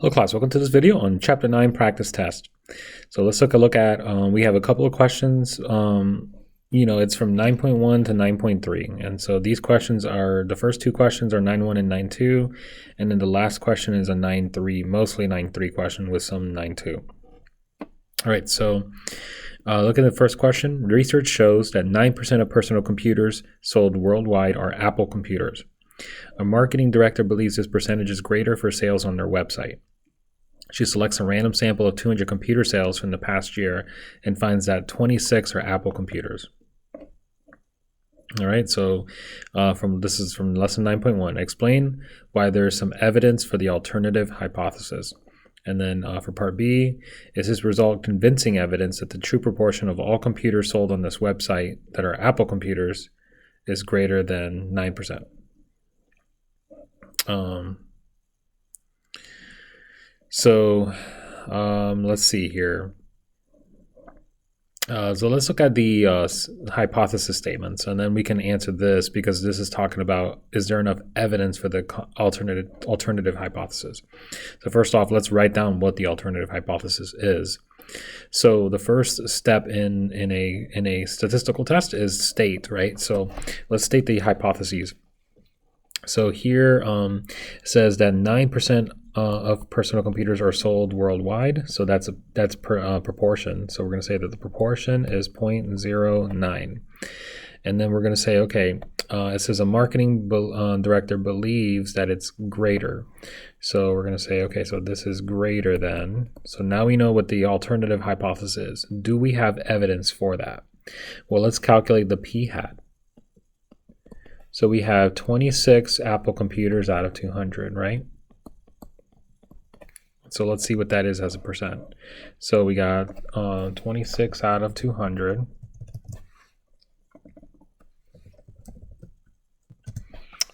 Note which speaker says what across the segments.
Speaker 1: Hello class, welcome to this video on Chapter 9 Practice Test. So let's take a look at, we have a couple of questions, it's from 9.1 to 9.3. And so these questions are, the first two questions are 9.1 and 9.2, and then the last question is a 9.3, mostly 9.3 question with some 9.2. All right, so look at the first question. Research shows that 9% of personal computers sold worldwide are Apple computers. A marketing director believes this percentage is greater for sales on their website. She selects a random sample of 200 computer sales from the past year and finds that 26 are Apple computers. All right, so this is from lesson 9.1. Explain why there is some evidence for the alternative hypothesis. And then for part B, is this result convincing evidence that the true proportion of all computers sold on this website that are Apple computers is greater than 9%? Let's see here. So let's look at the hypothesis statements, and then we can answer this because this is talking about, is there enough evidence for the alternative hypothesis? So first off, let's write down what the alternative hypothesis is. So the first step in a statistical test is state, right? So let's state the hypotheses. So here it says that 9% of personal computers are sold worldwide. So that's proportion. So we're going to say that the proportion is 0.09. And then we're going to say, okay, it says a marketing director believes that it's greater. So we're going to say, okay, so this is greater than. So now we know what the alternative hypothesis is. Do we have evidence for that? Well, let's calculate the p-hat. So we have 26 Apple computers out of 200, right? So let's see what that is as a percent. So we got 26 out of 200.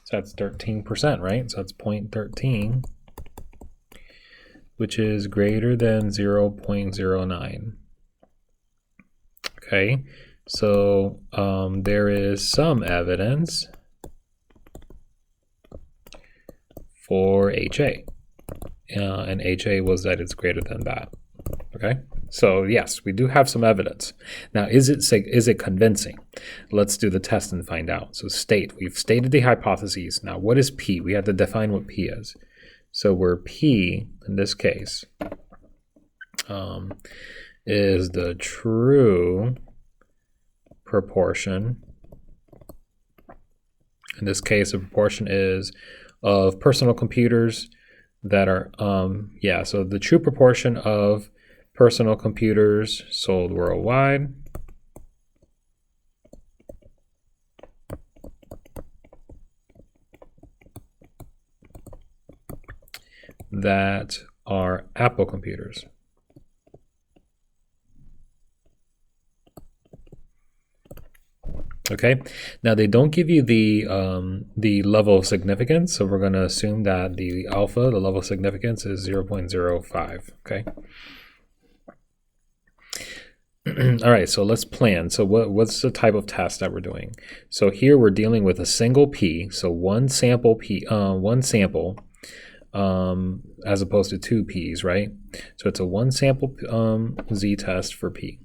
Speaker 1: So that's 13%, right? So that's 0.13, which is greater than 0.09. Okay, so there is some evidence for HA, and HA was that it's greater than that. Okay, so yes, we do have some evidence. Now, is it convincing? Let's do the test and find out. So we've stated the hypotheses. Now, what is P? We have to define what P is. So where P, in this case, is the true proportion. In this case, the proportion is of personal computers that are, so the true proportion of personal computers sold worldwide that are Apple computers. Okay, now they don't give you the level of significance, so we're going to assume that the alpha, the level of significance, is 0.05. Okay. All right, so let's plan. So what's the type of test that we're doing? So here we're dealing with a single P, so one sample as opposed to two P's, right? So it's a one sample Z test for P.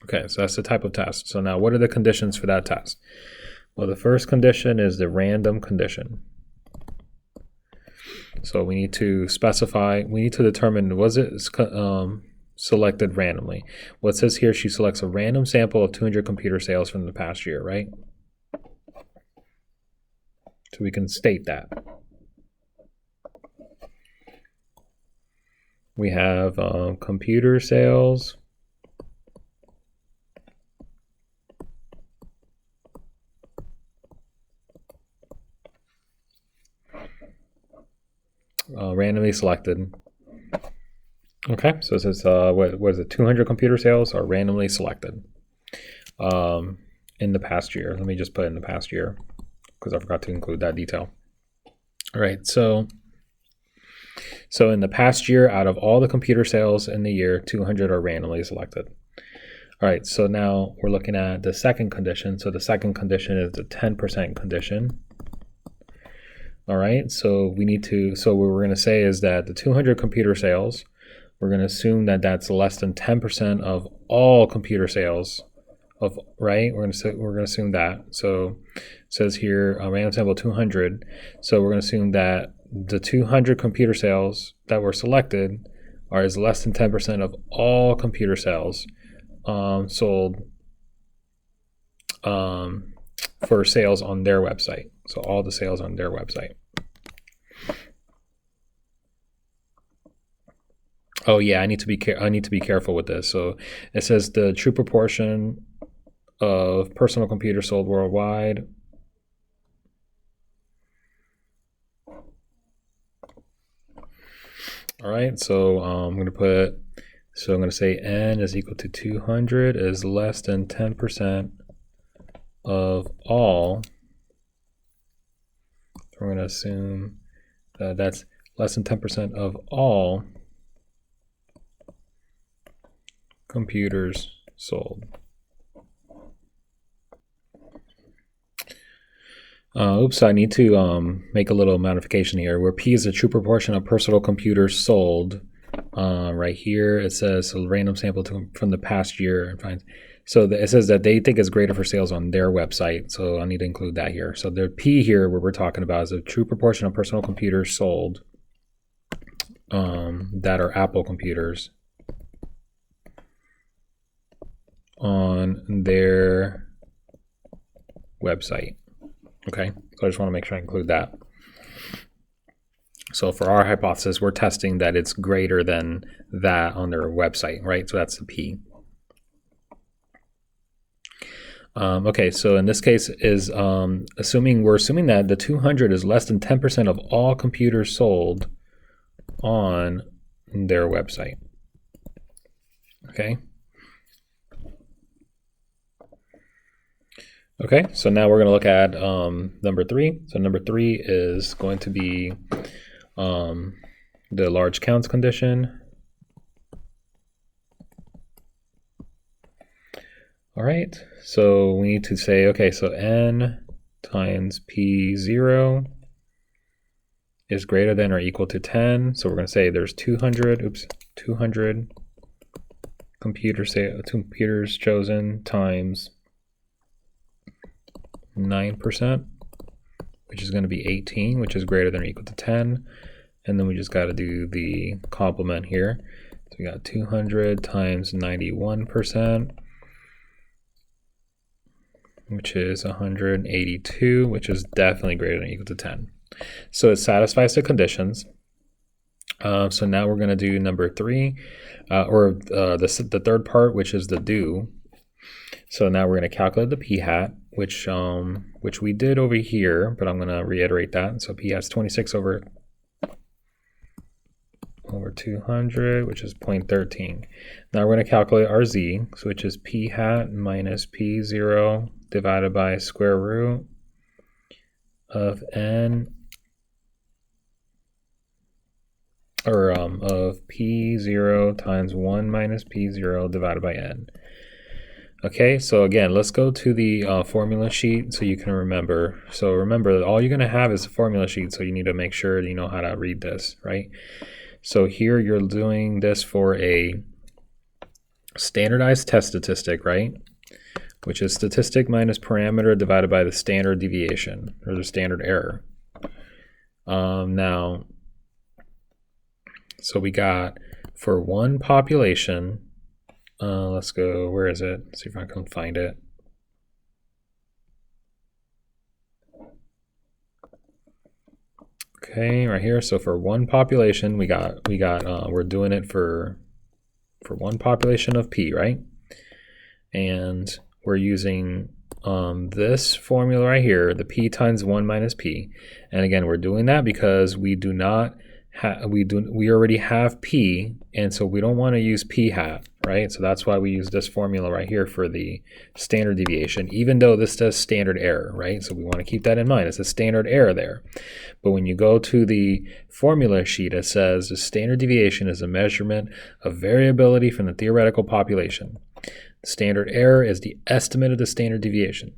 Speaker 1: Okay, so that's the type of test. So now what are the conditions for that test? Well, the first condition is the random condition. So we need to determine, was it selected randomly? Well, it says here she selects a random sample of 200 computer sales from the past year, right? So we can state that. We have computer sales randomly selected. Okay, so it says, what is it, 200 computer sales are randomly selected in the past year. Let me just put in the past year because I forgot to include that detail. All right, so in the past year, out of all the computer sales in the year, 200 are randomly selected. All right, so now we're looking at the second condition. So the second condition is the 10% condition. All right, so what we're going to say is that the 200 computer sales, we're going to assume that that's less than 10% of all computer sales right? We're going to assume that. So it says here, random sample 200. So we're going to assume that the 200 computer sales that were selected is less than 10% of all computer sales sold for sales on their website. So all the sales on their website. Oh yeah, I need to be careful with this. So it says the true proportion of personal computers sold worldwide. All right, so I'm going to say n is equal to 200 is less than 10% of all. We're going to assume that that's less than 10% of all computers sold. Oops, I need to make a little modification here where P is the true proportion of personal computers sold. Right here it says a random sample from the past year. So it says that they think it's greater for sales on their website. So I need to include that here. So the P here, what we're talking about is a true proportion of personal computers sold that are Apple computers on their website. Okay, so I just want to make sure I include that. So for our hypothesis, we're testing that it's greater than that on their website, right? So that's the P. Okay, so in this case is we're assuming that the 200 is less than 10% of all computers sold on their website. Okay. Okay, so now we're going to look at number 3. So number 3 is going to be the large counts condition. All right, so we need to say, okay, so n times p0 is greater than or equal to 10. So we're going to say there's 200 computers chosen times 9%, which is going to be 18, which is greater than or equal to 10. And then we just got to do the complement here. So we got 200 times 91%, which is 182, which is definitely greater than or equal to 10. So it satisfies the conditions. So now we're going to do number 3, the third part, which is the do. So now we're going to calculate the p-hat, which we did over here, but I'm going to reiterate that. So p-hat's 26 over 200, which is 0.13. Now we're going to calculate our z, which is p-hat minus p0 divided by square root of n, or of p0 times 1 minus p0 divided by n. Okay, so again, let's go to the formula sheet so you can remember. So remember, all you're going to have is a formula sheet, so you need to make sure you know how to read this, right? So here you're doing this for a standardized test statistic, right? Which is statistic minus parameter divided by the standard deviation, or the standard error. Now, so we got for one population, let's go, where is it? Let's see if I can find it. Okay, right here. So for one population, we're doing it for one population of P, right? And we're using this formula right here, the P times 1 minus P. And again, we're doing that because we do not we already have P, and so we don't want to use p-hat, right? So that's why we use this formula right here for the standard deviation, even though this does standard error, right? So we want to keep that in mind. It's a standard error there. But when you go to the formula sheet, it says the standard deviation is a measurement of variability from the theoretical population. Standard error is the estimate of the standard deviation.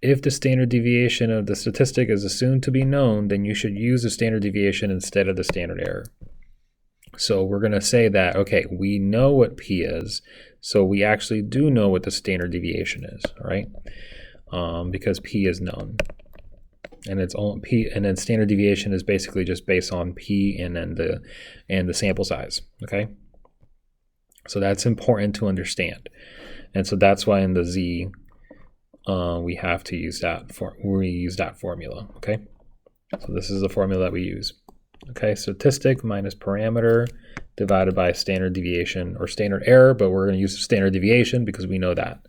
Speaker 1: If the standard deviation of the statistic is assumed to be known, then you should use the standard deviation instead of the standard error. So we're going to say that, okay, we know what P is, so we actually do know what the standard deviation is, right? Because P is known. And it's all P, and then standard deviation is basically just based on P and then the sample size, okay? So that's important to understand. And so that's why in the Z, we have to use that formula, okay? So this is the formula that we use. Okay, statistic minus parameter divided by standard deviation or standard error, but we're going to use standard deviation because we know that.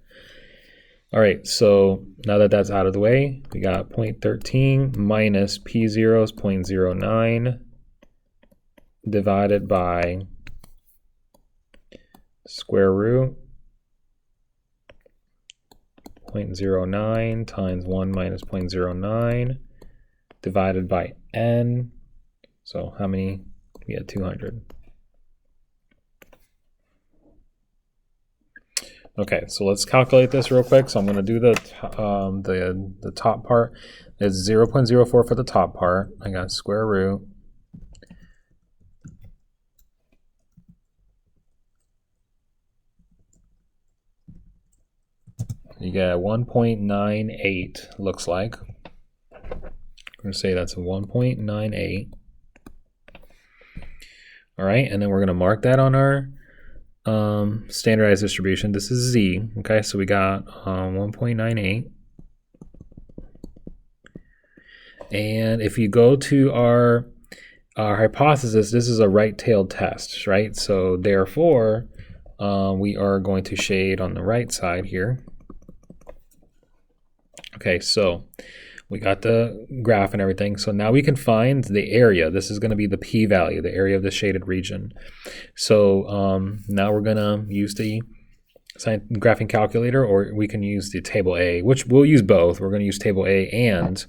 Speaker 1: All right, so now that that's out of the way, we got 0.13 minus P0 is 0.09 divided by square root 0.09 times 1 minus 0.09 divided by n. So how many? We had 200. Okay, so let's calculate this real quick. So I'm going to do the top part. It's 0.04 for the top part. I got square root. You get 1.98, looks like. I'm going to say that's a 1.98. All right, and then we're going to mark that on our standardized distribution. This is Z, okay? So we got 1.98. And if you go to our hypothesis, this is a right-tailed test, right? So therefore, we are going to shade on the right side here. Okay, so we got the graph and everything. So now we can find the area. This is going to be the p-value, the area of the shaded region. So now we're going to use the graphing calculator, or we can use the table A, which we'll use both. We're going to use table A and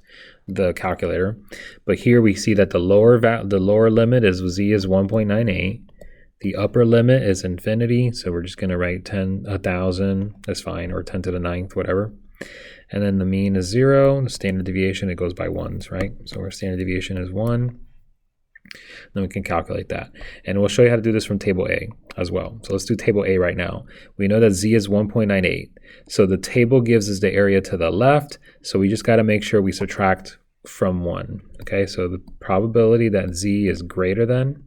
Speaker 1: the calculator. But here we see that the lower limit is Z is 1.98. The upper limit is infinity. So we're just going to write 1,000. That's fine, or 10 to the 9th, whatever. And then the mean is 0. The standard deviation, it goes by ones, right? So our standard deviation is 1. Then we can calculate that. And we'll show you how to do this from table A as well. So let's do table A right now. We know that Z is 1.98. So the table gives us the area to the left. So we just got to make sure we subtract from 1. Okay, so the probability that Z is greater than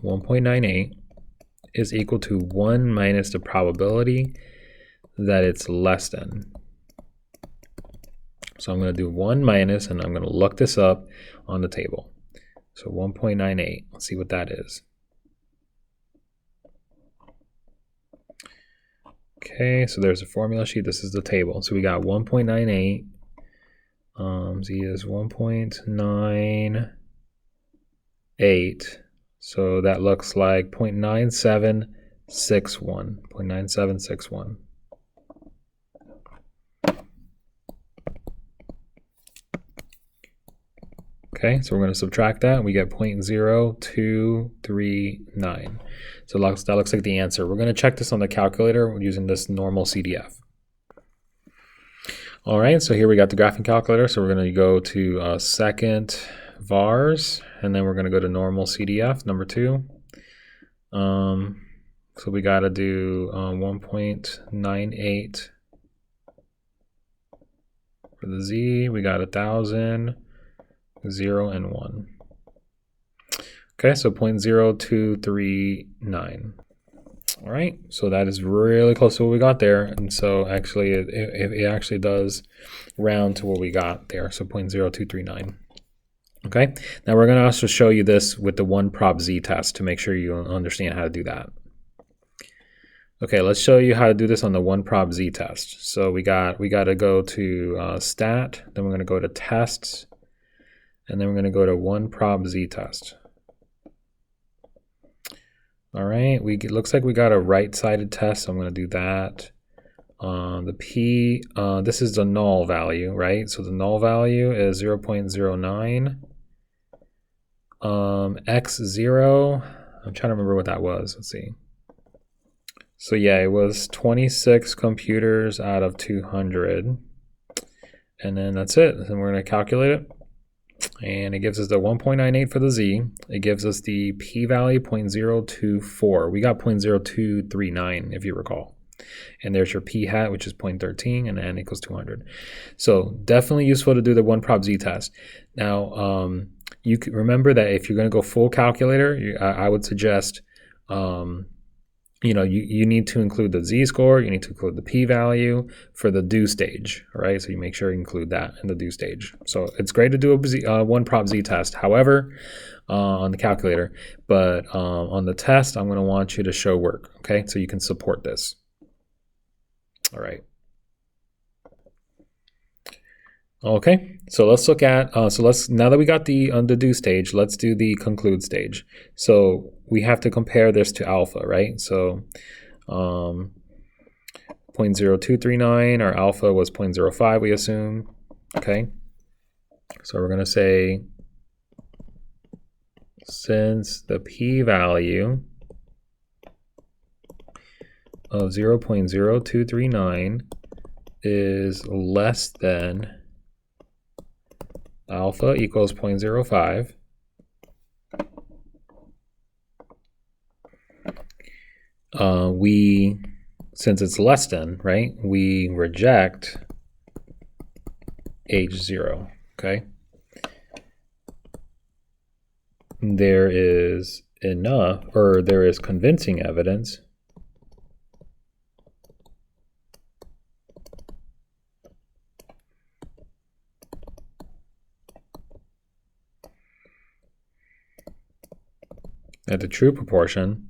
Speaker 1: 1.98 is equal to 1 minus the probability that it's less than. So I'm going to do 1 minus, and I'm going to look this up on the table. So 1.98, let's see what that is. Okay, so there's a formula sheet. This is the table. So we got 1.98. Z is 1.98. So that looks like 0.9761. 0.9761. Okay, so we're going to subtract that, and we get 0.0239. So that looks like the answer. We're going to check this on the calculator using this normal CDF. All right, so here we got the graphing calculator. So we're going to go to second vars, and then we're going to go to normal CDF, number 2. So we got to do 1.98 for the Z. We got 1,000. 0 and 1. Okay, so 0.0239. All right, so that is really close to what we got there. And so actually, it actually does round to what we got there, so 0.0239. Okay, now we're going to also show you this with the one prop Z test to make sure you understand how to do that. Okay, let's show you how to do this on the one prop Z test. So we got to go to stat, then we're going to go to tests, and then we're going to go to one prop Z test. All right, looks like we got a right-sided test, so I'm going to do that. The P, this is the null value, right? So the null value is 0.09. X0, I'm trying to remember what that was. Let's see. So yeah, it was 26 computers out of 200. And then that's it. And we're going to calculate it. And it gives us the 1.98 for the z. It gives us the p-value 0.024. We got 0.0239 if you recall. And there's your p hat, which is 0.13, and n equals 200. So definitely useful to do the one prop z test. Now, you can remember that if you're going to go full calculator, I would suggest you need to include the z-score, you need to include the p-value for the do stage, all right? So you make sure you include that in the do stage. So it's great to do a one prop z test, however, on the calculator, but on the test, I'm gonna want you to show work, okay? So you can support this. All right. Okay, so let's look at, now that we got the do stage, let's do the conclude stage. So we have to compare this to alpha, right? So 0.0239, our alpha was 0.05, we assume, okay? So we're gonna say, since the p-value of 0.0239 is less than alpha equals 0.05, since it's less than, right, we reject H0, okay? There is convincing evidence that the true proportion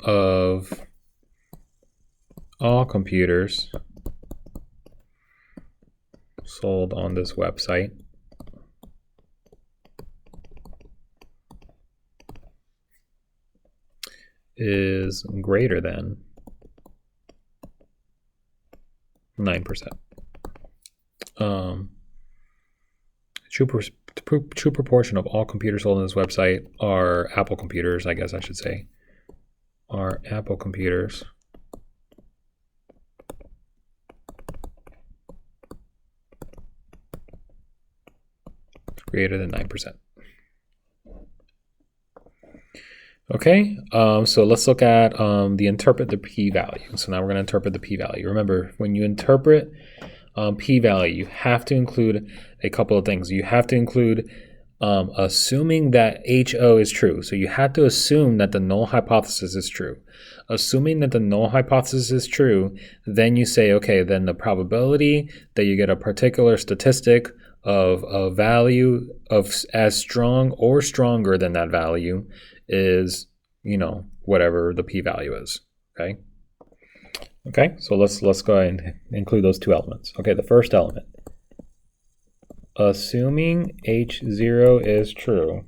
Speaker 1: of all computers sold on this website is greater than 9%. True proportion of all computers sold on this website are Apple computers, I guess I should say, are Apple computers greater than 9%. Okay, so let's look at the interpret the p-value. So now we're going to interpret the p-value. Remember, when you interpret p-value, you have to include a couple of things. You have to include assuming that HO is true. So you have to assume that the null hypothesis is true. Assuming that the null hypothesis is true, then you say, okay, then the probability that you get a particular statistic of a value of as strong or stronger than that value is, whatever the p-value is, okay? Okay, so let's go ahead and include those two elements. Okay, the first element, assuming H0 is true,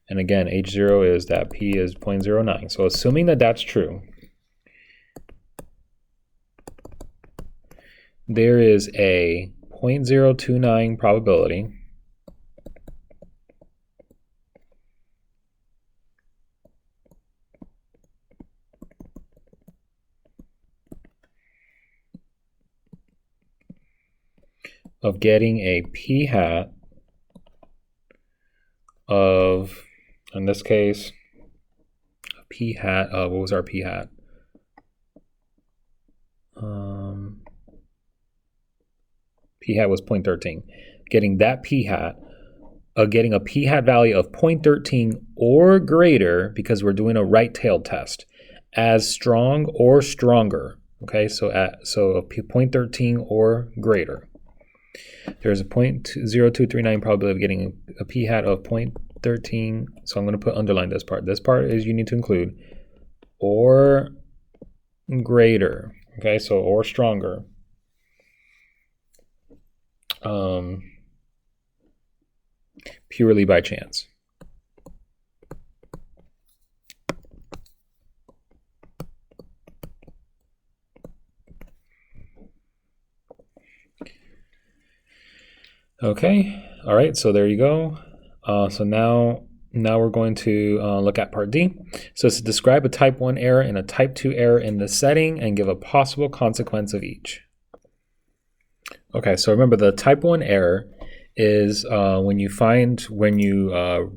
Speaker 1: and again, H0 is that P is 0.09. So assuming that that's true, there is a 0.029 probability of getting a p-hat of, in this case, a p-hat, what was our p-hat? P-hat was 0.13. Getting that p-hat, getting a p-hat value of 0.13 or greater, because we're doing a right-tailed test, as strong or stronger. Okay, so a 0.13 or greater. There's a 0.0239 probability of getting a p-hat of 0.13. So I'm going to underline this part. This part is you need to include or greater. Okay, so or stronger. Purely by chance. Okay, All right, so there you go. So now we're going to look at part D. So it's to describe a type 1 error and a type 2 error in the setting and give a possible consequence of each. Okay, so remember the type 1 error is when you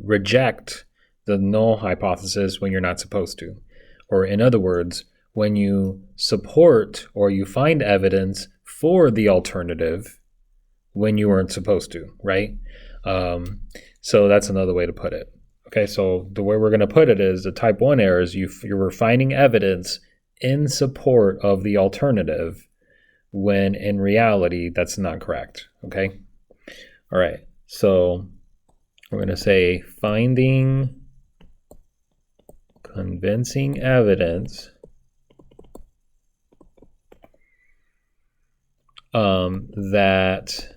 Speaker 1: reject the null hypothesis when you're not supposed to. Or in other words, when you support or you find evidence for the alternative when you weren't supposed to, right? So that's another way to put it. Okay, so the way we're going to put it is the type 1 error is you're finding evidence in support of the alternative when in reality that's not correct, okay? All right, so we're going to say finding convincing evidence that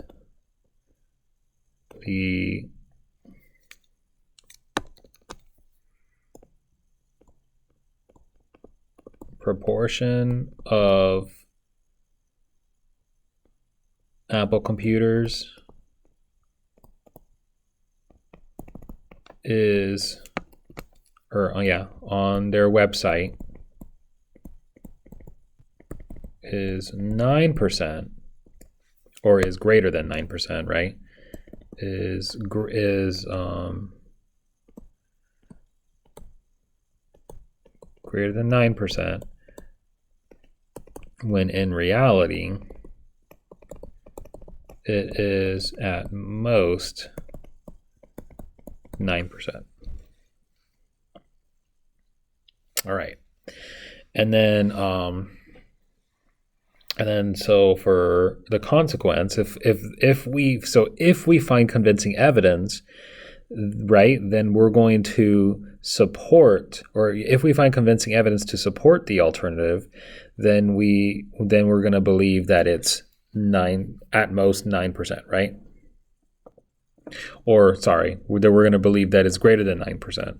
Speaker 1: the proportion of Apple computers is, on their website is 9%, or is greater than 9%, right? Is greater than 9%, when in reality it is at most 9%. All right, and then so for the consequence, if we find convincing evidence, right, then we're going to support, or if we find convincing evidence to support the alternative, then we're going to believe that it's at most 9%, right? Or sorry, that we're going to believe that it's greater than 9%.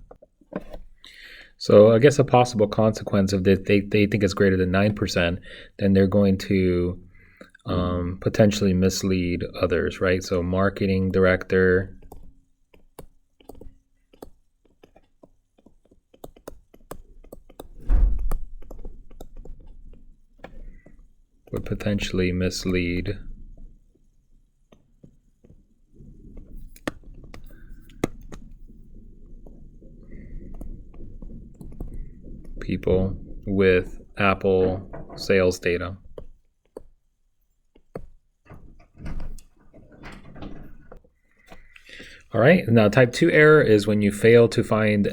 Speaker 1: So I guess a possible consequence of that, they think it's greater than 9%, then they're going to potentially mislead others, right? So marketing director would potentially mislead people with Apple sales data. All right, now type 2 error is when you fail to find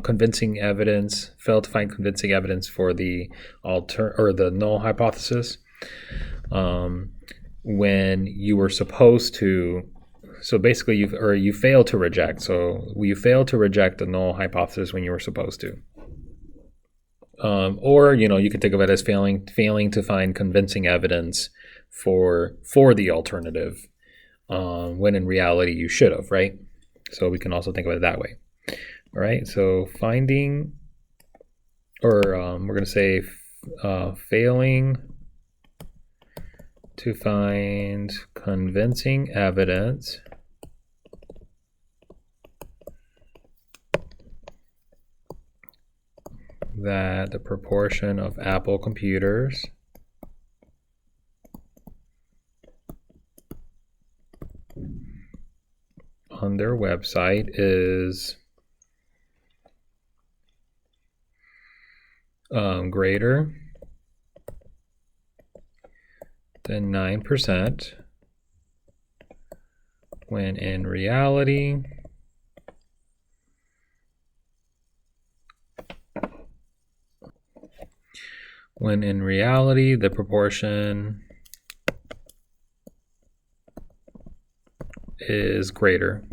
Speaker 1: convincing evidence for the the null hypothesis when you were supposed to. So basically, you fail to reject. So you fail to reject the null hypothesis when you were supposed to. Or you could think of it as failing to find convincing evidence for the alternative when in reality you should have, right? So we can also think of it that way. All right, so finding, or we're going to say failing to find convincing evidence that the proportion of Apple computers on their website is greater than 9%, when in reality the proportion is greater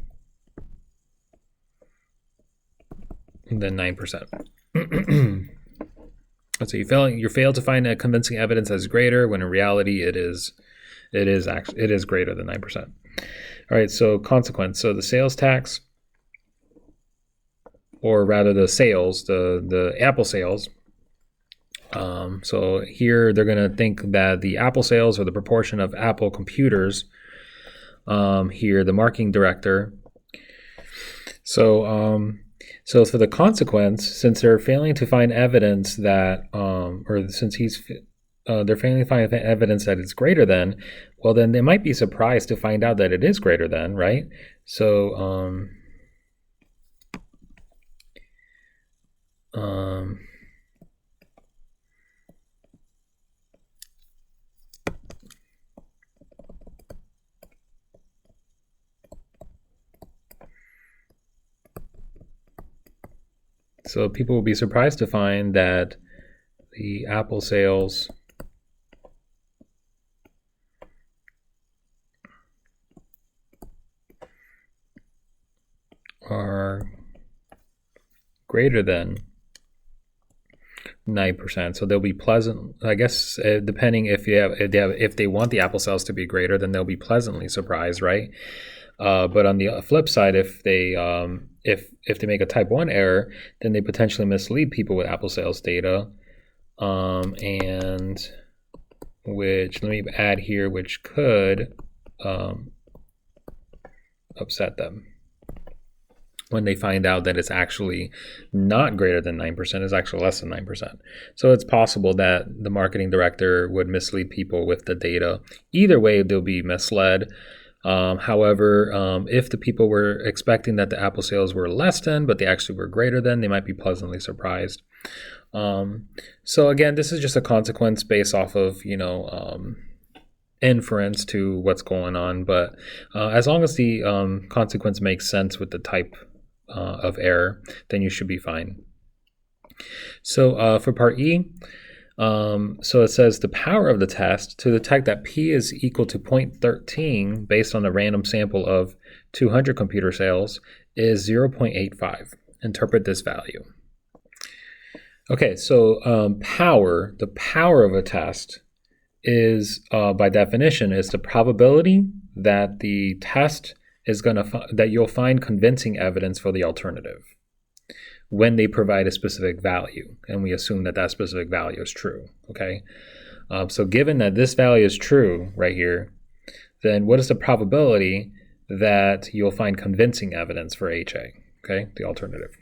Speaker 1: than 9%. So you fail to find a convincing evidence as greater, when in reality it is greater than 9%. All right, so consequence. So the sales tax, or rather the sales, the Apple sales. So here they're going to think that the Apple sales, or the proportion of Apple computers here, the marketing director. So for the consequence, since they're failing to find evidence that, or since they're failing to find evidence that it's greater than, well, then they might be surprised to find out that it is greater than, right? So, so people will be surprised to find that the Apple sales are greater than 9%. So they'll be pleasant, I guess, depending if they want the Apple sales to be greater, then they'll be pleasantly surprised, right? But on the flip side, if they make a type 1 error, then they potentially mislead people with Apple sales data, and which, let me add here, which could upset them when they find out that it's actually not greater than 9%, it's actually less than 9%. So it's possible that the marketing director would mislead people with the data. Either way, they'll be misled. However, if the people were expecting that the Apple sales were less than, but they actually were greater than, they might be pleasantly surprised. So again, this is just a consequence based off of, inference to what's going on. But as long as the consequence makes sense with the type of error, then you should be fine. So for part E, so it says the power of the test to detect that P is equal to 0.13 based on a random sample of 200 computer sales is 0.85. Interpret this value. Okay, so the power of a test is, by definition, is the probability that the test is that you'll find convincing evidence for the alternative when they provide a specific value, and we assume that that specific value is true. Okay, so given that this value is true right here, then what is the probability that you'll find convincing evidence for HA? Okay, the alternative.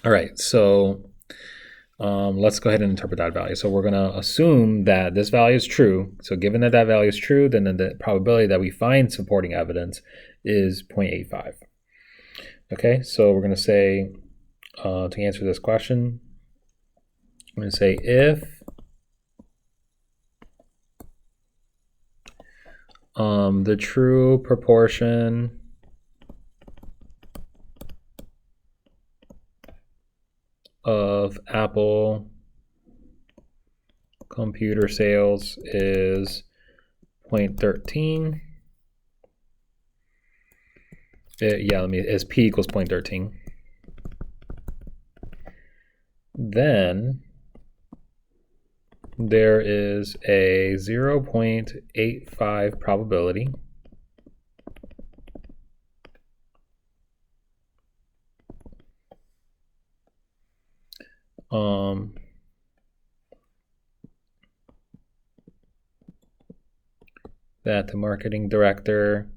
Speaker 1: All right, so let's go ahead and interpret that value. So we're going to assume that this value is true. So given that that value is true, then the probability that we find supporting evidence is 0.85. Okay, so we're going to say, to answer this question, I'm going to say if the true proportion of Apple computer sales is 0.13. Is P equals 0.13. Then there is a 0.85 probability that the marketing director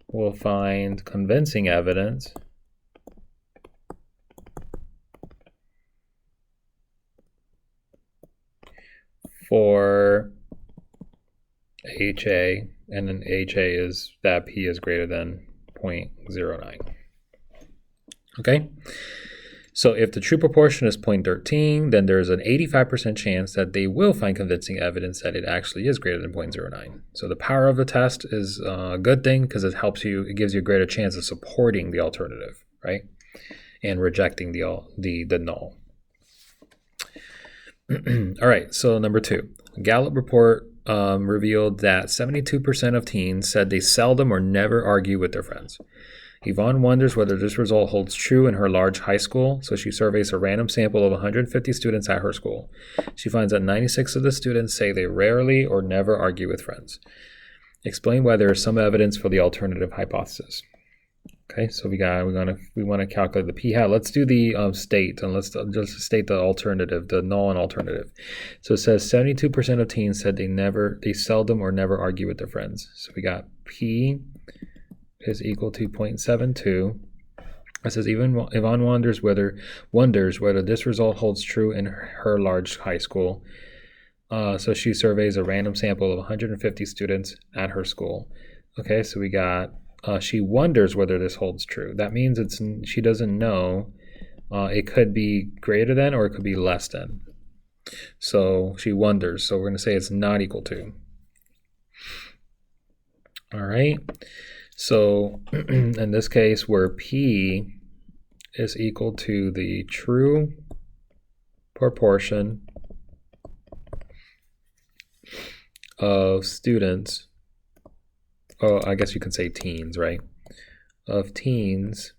Speaker 1: will find convincing evidence for HA, and then HA is that P is greater than 0.09. Okay, so if the true proportion is 0.13, then there's an 85% chance that they will find convincing evidence that it actually is greater than 0.09. So the power of the test is a good thing because it gives you a greater chance of supporting the alternative, right? And rejecting the null. All right, so number 2. Gallup report revealed that 72% of teens said they seldom or never argue with their friends. Yvonne wonders whether this result holds true in her large high school, so she surveys a random sample of 150 students at her school. She finds that 96 of the students say they rarely or never argue with friends. Explain why there is some evidence for the alternative hypothesis. Okay, so we want to calculate the p hat. Let's do the state, and let's just state the alternative, the null and alternative. So it says 72% of teens said they seldom or never argue with their friends. So we got p is equal to 0.72. It says even Yvonne wonders whether this result holds true in her large high school. So she surveys a random sample of 150 students at her school. Okay, so we got she wonders whether this holds true. That means she doesn't know. It could be greater than or it could be less than. So she wonders. So we're going to say it's not equal to. All right. So in this case, where P is equal to the true proportion of students, I guess you can say teens, right? Of teens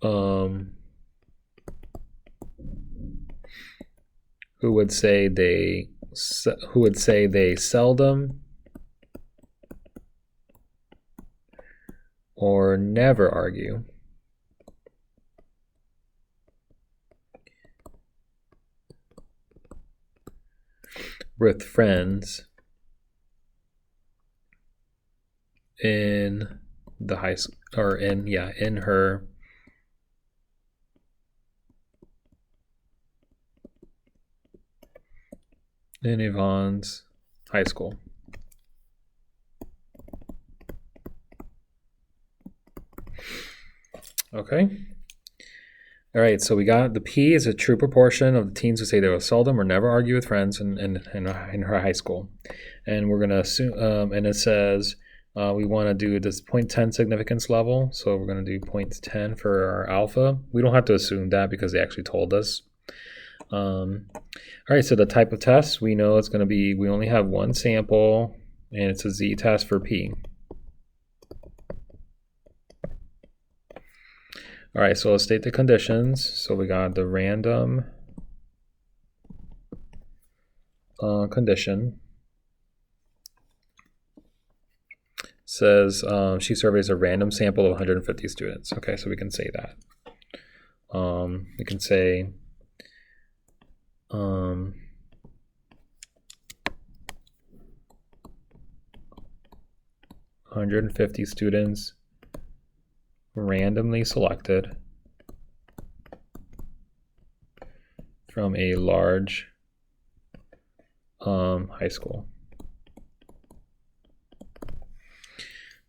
Speaker 1: who would say they seldom or never argue with friends in the high school, or in her in Yvonne's high school. Okay. All right, so we got the P is a true proportion of the teens who say they will seldom or never argue with friends in her high school. And we're going to assume, and it says we want to do this 0.10 significance level. So we're going to do 0.10 for our alpha. We don't have to assume that because they actually told us. All right, so the type of test, we know it's going to be, we only have one sample, and it's a z-test for P. All right, so let's state the conditions. So we got the random condition. Says she surveys a random sample of 150 students. Okay, so we can say that. We can say 150 students randomly selected from a large high school.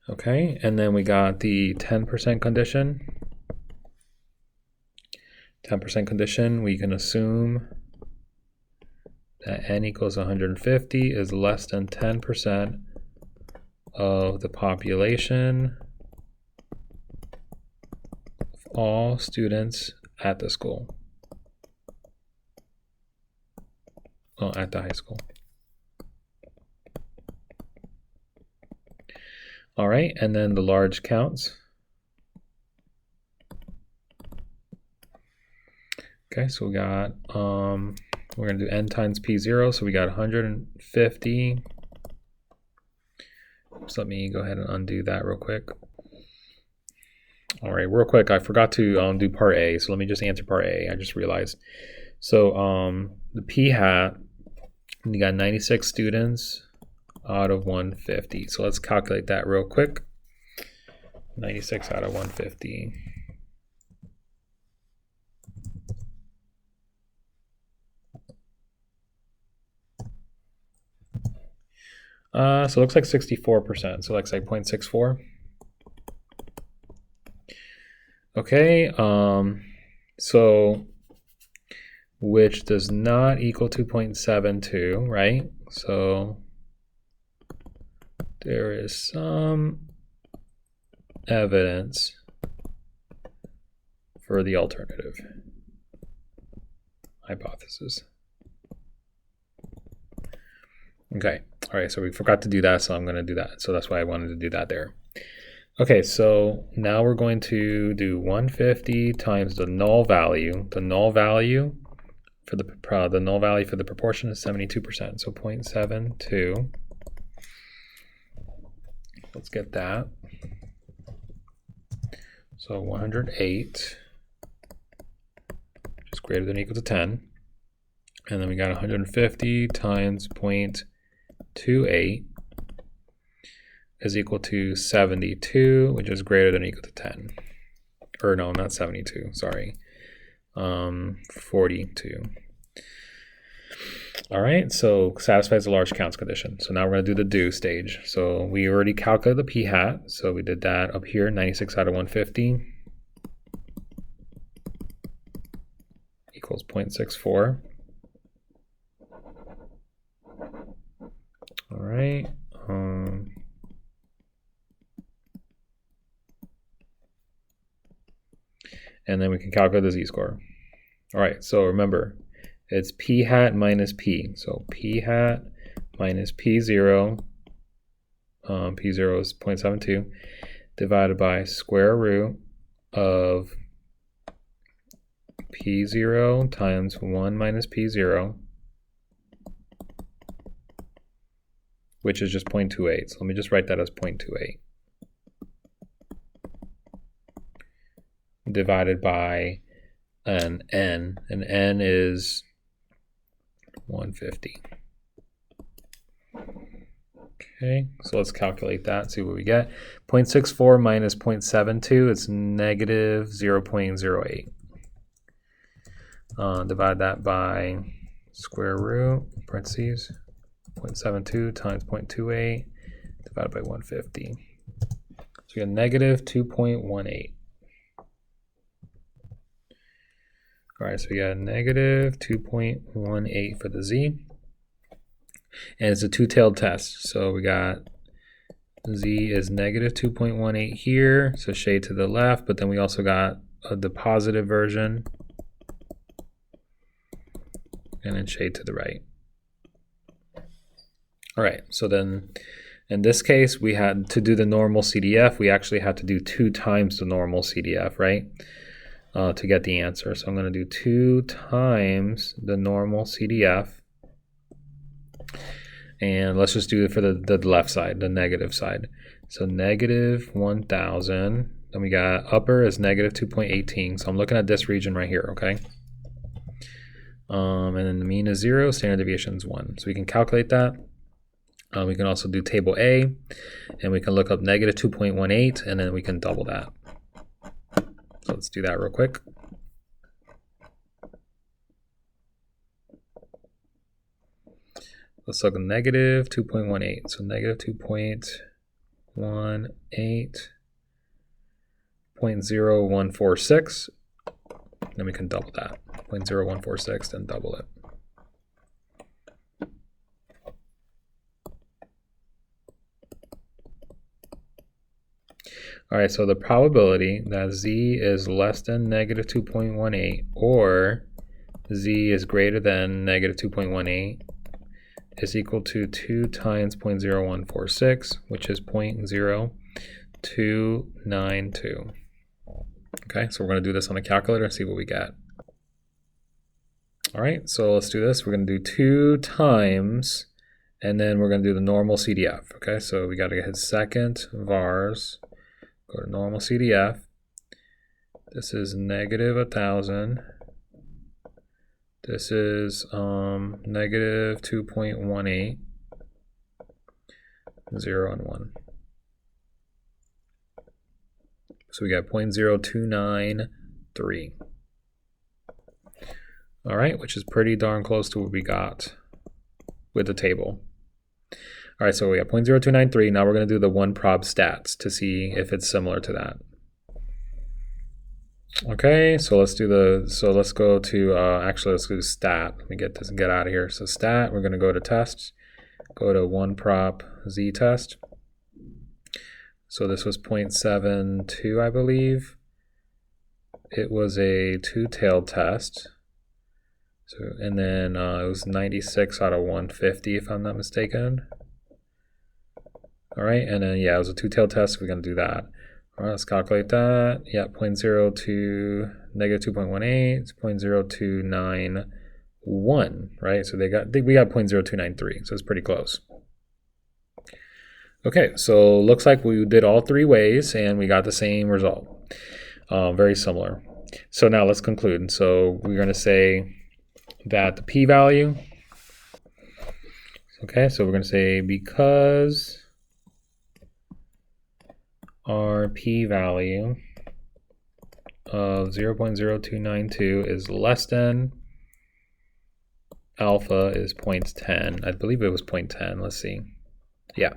Speaker 1: Okay, and then we got the 10% condition. 10% condition, we can assume that n equals 150 is less than 10% of the population of all students at the school. At the high school. All right, and then the large counts. Okay, so we got, we're going to do n times p0, so we got 150. Oops, let me go ahead and undo that real quick. All right, real quick, I forgot to do part A, so let me just answer part A. I just realized. So the p hat, you got 96 students out of 150. So let's calculate that real quick. 96 out of 150. So it looks like 64%. So let's say 0.64. Okay, so which does not equal 2.72, right? So there is some evidence for the alternative hypothesis. Okay, all right, so we forgot to do that, so I'm going to do that. So that's why I wanted to do that there. Okay, so now we're going to do 150 times the null value. The null value for the proportion is 72%. So 0.72 let's get that. So 108 is greater than or equal to 10. And then we got 150 times 0.28 is equal to 72, which is greater than or equal to 10. Or no, not 72, sorry. 42. All right, so satisfies the large counts condition. So now we're going to do the do stage. So we already calculated the p hat. So we did that up here, 96 out of 150 equals 0.64. All right. And then we can calculate the z-score. All right, so remember, it's p hat minus p. So p hat minus p0, p0 is 0.72, divided by square root of p0 times 1 minus p0, which is just 0.28. So let me just write that as 0.28. Divided by an n, and n is 150. Okay, so let's calculate that, see what we get. 0.64 minus 0.72 is negative 0.08. Divide that by square root, parentheses, 0.72 times 0.28 divided by 150. So we get negative 2.18. All right, so we got negative 2.18 for the z. And it's a two-tailed test. So we got z is negative 2.18 here, so shade to the left, but then we also got the positive version, and then shade to the right. All right, so then in this case, we had to do the normal CDF. We actually had to do 2 times the normal CDF, right? To get the answer. So I'm going to do 2 times the normal CDF. And let's just do it for the left side, the negative side. So negative 1,000. Then we got upper is negative 2.18. So I'm looking at this region right here, okay? And then the mean is 0, standard deviation is 1. So we can calculate that. We can also do table A, and we can look up negative 2.18, and then we can double that. So let's do that real quick. Let's look at negative 2.18. So negative 2.18, 0.0146. Then we can double that. 0.0146, then double it. All right, so the probability that z is less than negative 2.18 or z is greater than negative 2.18 is equal to 2 times 0.0146, which is 0.0292. Okay, so we're going to do this on a calculator and see what we get. All right, so let's do this. We're going to do 2 times, and then we're going to do the normal CDF. Okay, so we got to hit second vars. Go to normal CDF. This is negative 1,000. This is negative 2.18, 0 and 1. So we got 0.0293. All right, which is pretty darn close to what we got with the table. All right, so we got 0.0293. Now we're going to do the one prob stats to see if it's similar to that. Okay, so let's do let's go to, actually let's do stat. Let me get out of here. So stat, we're going to go to tests, go to one prop z test. So this was 0.72, I believe. It was a two-tailed test. So, and then it was 96 out of 150, if I'm not mistaken. All right, and then yeah, it was a two-tailed test. We're going to do that. All right, let's calculate that. Yeah, 0.02, negative 2.18, it's 0.0291, right? So we got 0.0293, so it's pretty close. Okay, so looks like we did all three ways and we got the same result. Very similar. So now let's conclude. So we're going to say that the p-value, okay, so we're going to say because our p-value of 0.0292 is less than alpha is 0.10. I believe it was 0.10. Let's see. Yeah.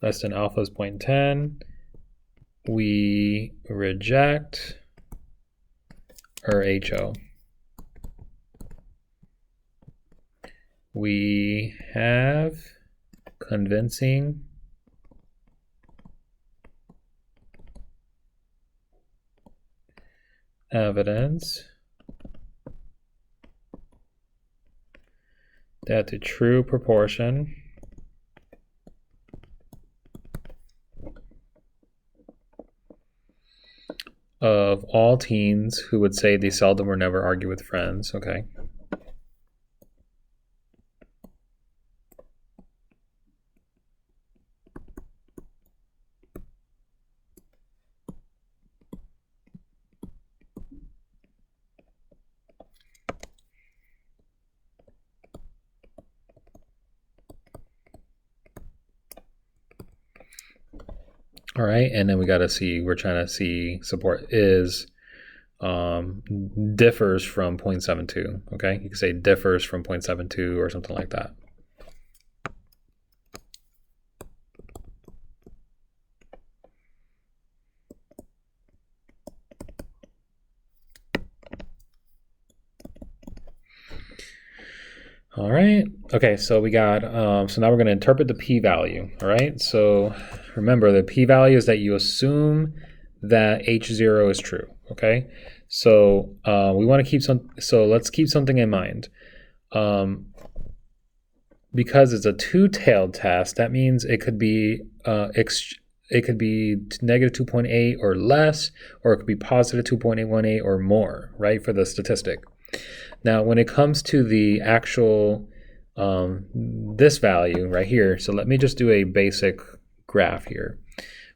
Speaker 1: Less than alpha is 0.10. We reject our HO. We have convincing evidence that the true proportion of all teens who would say they seldom or never argue with friends, okay. All right, and then we got to see, we're trying to see support is differs from 0.72, okay? You can say differs from 0.72 or something like that. All right, okay, so we got, so now we're gonna interpret the p-value, all right? So remember, the p-value is that you assume that H0 is true, okay? So we wanna keep so let's keep something in mind. Because it's a two-tailed test, that means it could be negative 2.8 or less, or it could be positive 2.818 or more, right, for the statistic. Now, when it comes to the actual, this value right here, so let me just do a basic graph here.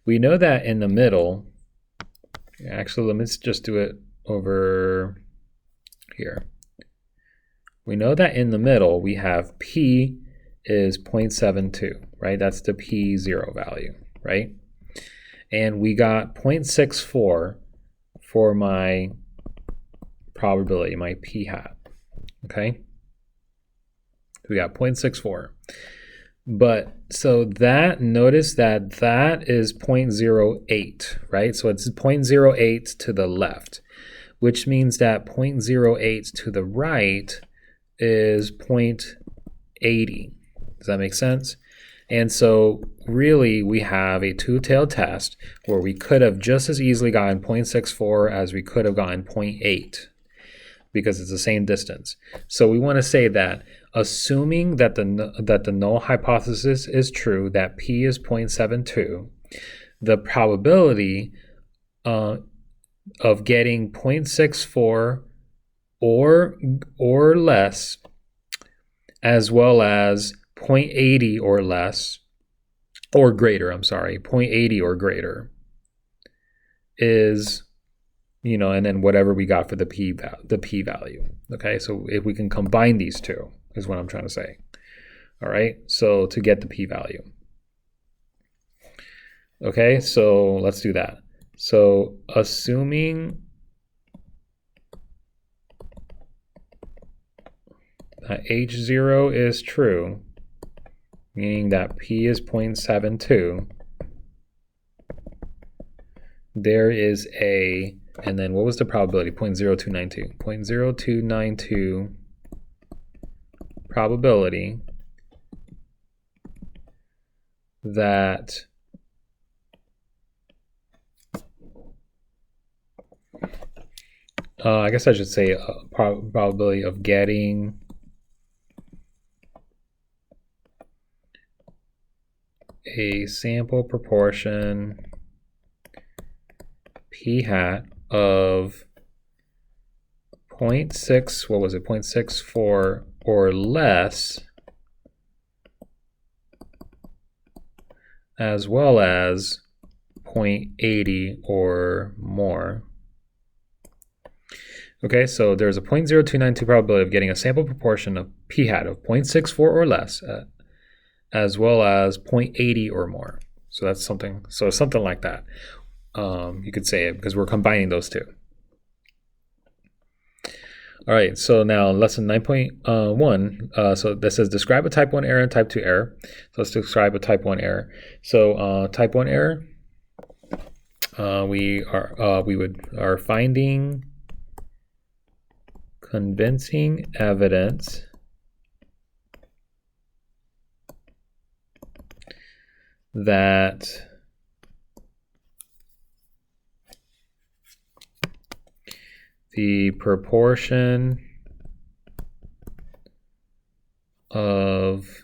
Speaker 1: We know that in the middle, actually, let me just do it over here. We know that in the middle, we have P is 0.72, right? That's the P0 value, right? And we got 0.64 for my probability, my p hat, okay? We got 0.64. But so that, notice that that is 0.08, right? So it's 0.08 to the left, which means that 0.08 to the right is 0.80. Does that make sense? And so really we have a two-tailed test where we could have just as easily gotten 0.64 as we could have gotten 0.8 because it's the same distance. So we want to say that assuming that the null hypothesis is true, that p is 0.72, the probability of getting 0.64 or less, as well as 0.80 or less, or greater, I'm sorry, 0.80 or greater is, you know, and then whatever we got for the p value. Okay, so if we can combine these two is what I'm trying to say. All right, so to get the p value. Okay, so let's do that. So assuming that H0 is true, meaning that p is 0.72, there is a, and then what was the probability? 0.0292. 0.0292 probability that I guess I should say probability of getting a sample proportion p hat of 0.6, what was it, 0.64 or less as well as 0.80 or more. Okay, so there's a 0.0292 probability of getting a sample proportion of p hat of 0.64 or less, as well as 0.80 or more. So that's something. So something like that. You could say it because we're combining those two. All right, so now lesson 9.1. So this says describe a type 1 error and type 2 error. So let's describe a type 1 error. So type 1 error, we are finding convincing evidence that the proportion of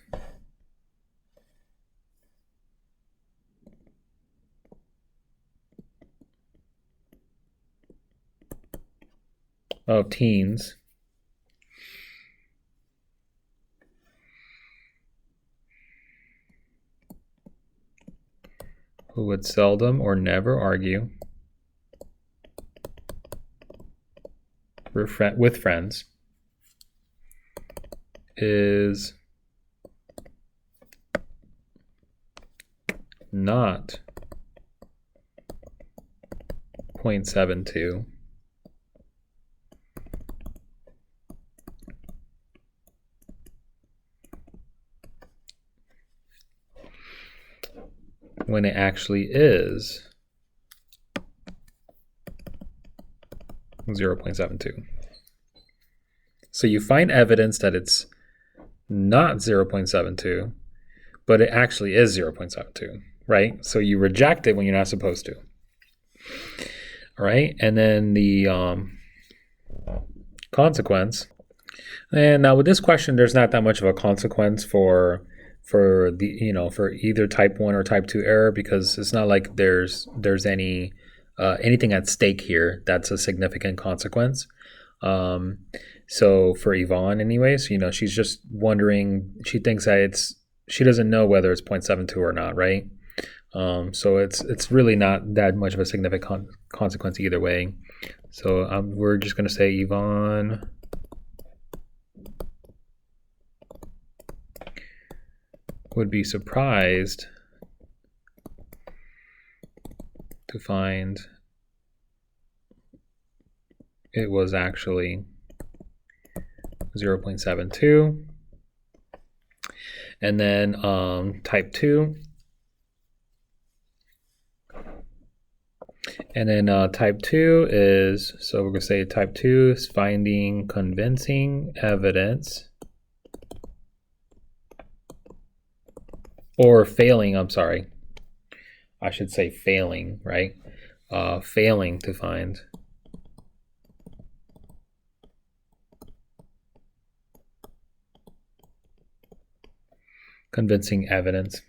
Speaker 1: teens who would seldom or never argue with friends is not 0.72. When it actually is 0.72. So you find evidence that it's not 0.72, but it actually is 0.72, right? So you reject it when you're not supposed to. All right, and then the consequence. And now with this question, there's not that much of a consequence for for either type 1 or type 2 error, because it's not like there's any anything at stake here that's a significant consequence. So for Yvonne anyways, she's just wondering, she thinks that she doesn't know whether it's 0.72 or not, right? So it's really not that much of a significant consequence either way. So we're just going to say Yvonne would be surprised to find it was actually 0.72. And then type 2. And then type 2 is, so we're going to say type 2 is finding convincing evidence, or failing, I'm sorry. I should say failing, right? Failing to find convincing evidence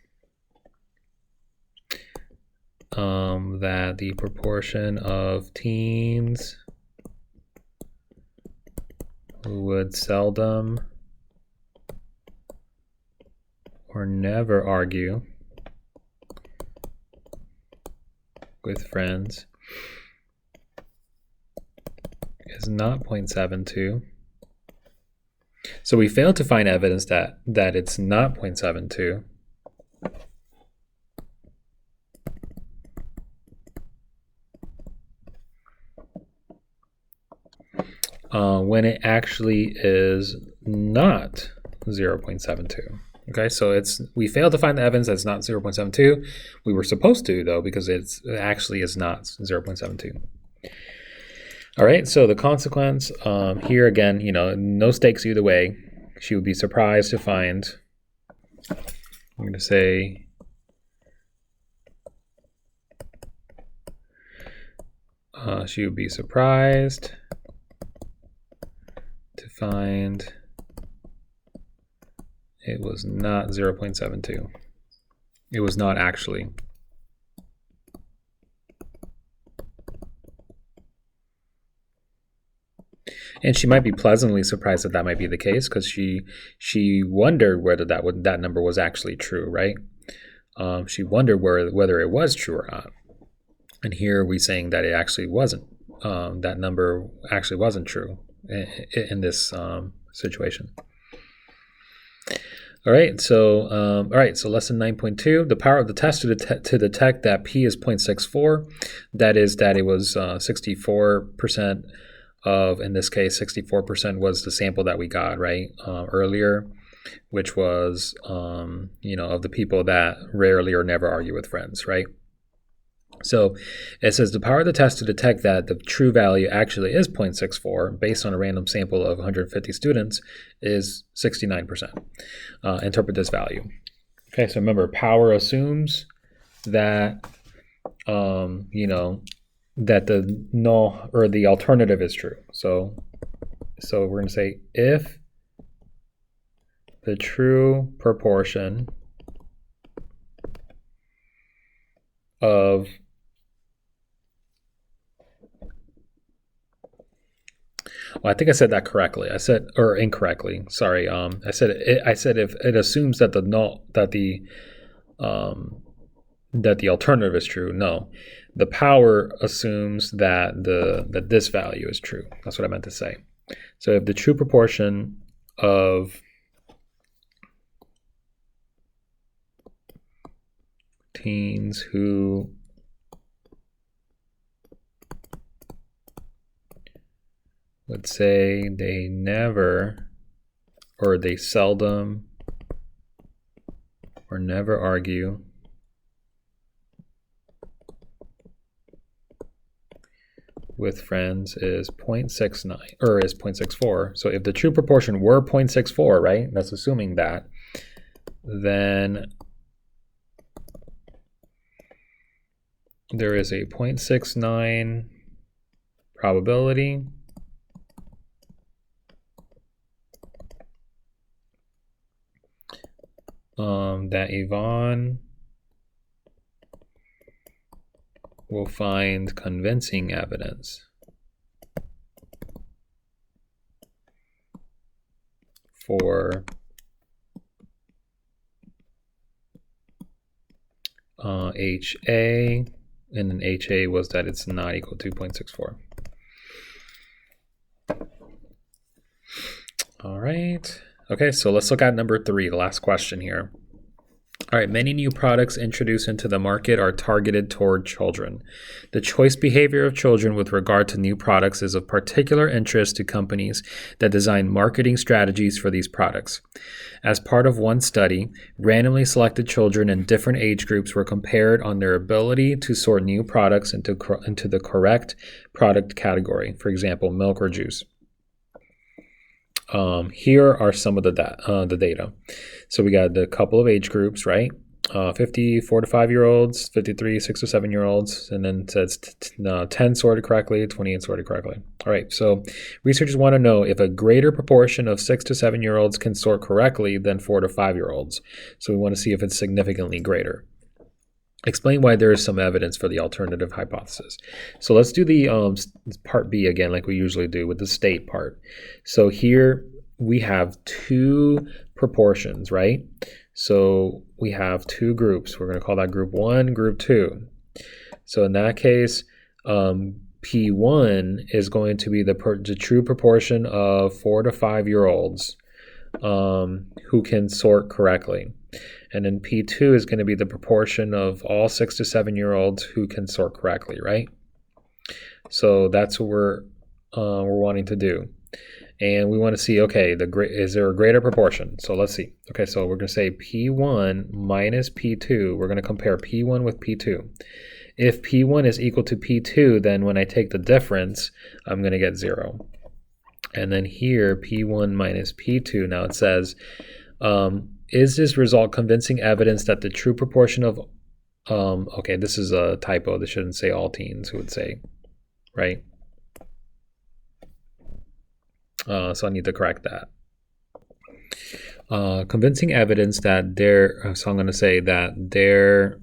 Speaker 1: that the proportion of teens who would seldom or never argue with friends is not 0.72. So we failed to find evidence that it's not 0.72. When it actually is not 0.72. Okay, so we failed to find the evidence that's not 0.72. We were supposed to, though, because it actually is not 0.72. All right, so the consequence here again, no stakes either way. She would be surprised to find, I'm going to say, she would be surprised to find it was not 0.72. It was not actually. And she might be pleasantly surprised that might be the case, because she wondered whether that number was actually true, right? she wondered whether it was true or not. And here we're saying that it actually wasn't. That number actually wasn't true in this situation. All right, so lesson 9.2, the power of the test to detect that P is 0.64. That is that it was 64% of, in this case, 64% was the sample that we got, right, earlier, which was, of the people that rarely or never argue with friends, right? So it says the power of the test to detect that the true value actually is 0.64 based on a random sample of 150 students is 69%. Interpret this value. Okay, so remember, power assumes that, that the null or the alternative is true. So we're going to say if the true proportion of I think I said that correctly. I said, or incorrectly. Sorry. I said if it assumes that the alternative is true. No, the power assumes that this value is true. That's what I meant to say. So if the true proportion of teens who let's say they never or they seldom or never argue with friends is 0.69 or is 0.64. So if the true proportion were 0.64, right? That's assuming that, then there is a 0.69 probability that Yvonne will find convincing evidence for HA, and then HA was that it's not equal to 0.64. All right. Okay, so let's look at number 3, the last question here. All right, many new products introduced into the market are targeted toward children. The choice behavior of children with regard to new products is of particular interest to companies that design marketing strategies for these products. As part of one study, randomly selected children in different age groups were compared on their ability to sort new products into the correct product category, for example, milk or juice. Here are some of the data. So we got the couple of age groups, right? 50 4 to 5 year olds, 53 6 to 7 year olds, and then it says 10 sorted correctly, 28 sorted correctly. All right, so researchers want to know if a greater proportion of 6 to 7 year olds can sort correctly than 4 to 5 year olds. So we want to see if it's significantly greater. Explain why there is some evidence for the alternative hypothesis. So let's do the part B again, like we usually do with the state part. So here we have two proportions, right? So we have two groups. We're going to call that group 1, group 2. So in that case, P1 is going to be the true proportion of 4 to 5 year olds who can sort correctly. And then P2 is going to be the proportion of all 6 to 7 year olds who can sort correctly, right? So that's what we're wanting to do. And we want to see, okay, is there a greater proportion? So let's see. Okay, so we're going to say P1 minus P2. We're going to compare P1 with P2. If P1 is equal to P2, then when I take the difference, I'm going to get 0. And then here, P1 minus P2, now it says, is this result convincing evidence that the true proportion of, okay, this is a typo. This shouldn't say all teens, who would say, right? So I need to correct that. Convincing evidence that so I'm going to say that there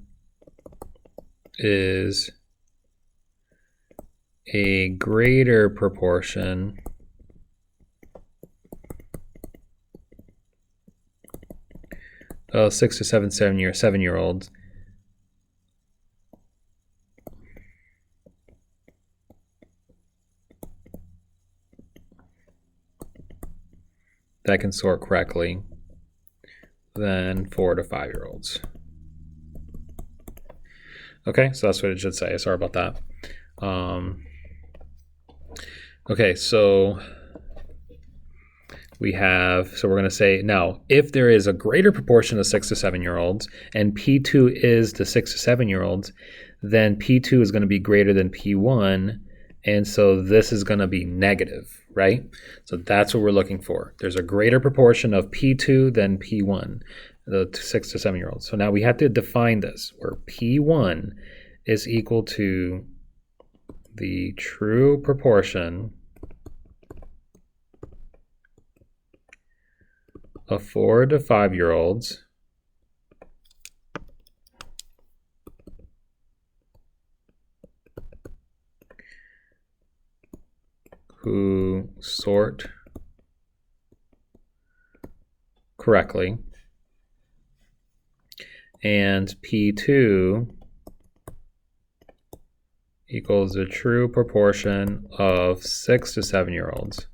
Speaker 1: is a greater proportion of 6 to 7 year olds that can sort correctly than 4 to 5 year olds. Okay, so that's what it should say. Sorry about that. Okay, so we're going to say now, if there is a greater proportion of 6 to 7 year olds and P2 is the 6 to 7 year olds, then P2 is going to be greater than P1. And so this is going to be negative, right? So that's what we're looking for. There's a greater proportion of P2 than P1, the 6 to 7 year olds. So now we have to define this, where P1 is equal to the true proportion of 4 to 5 year olds who sort correctly, and P2 equals the true proportion of 6 to 7 year olds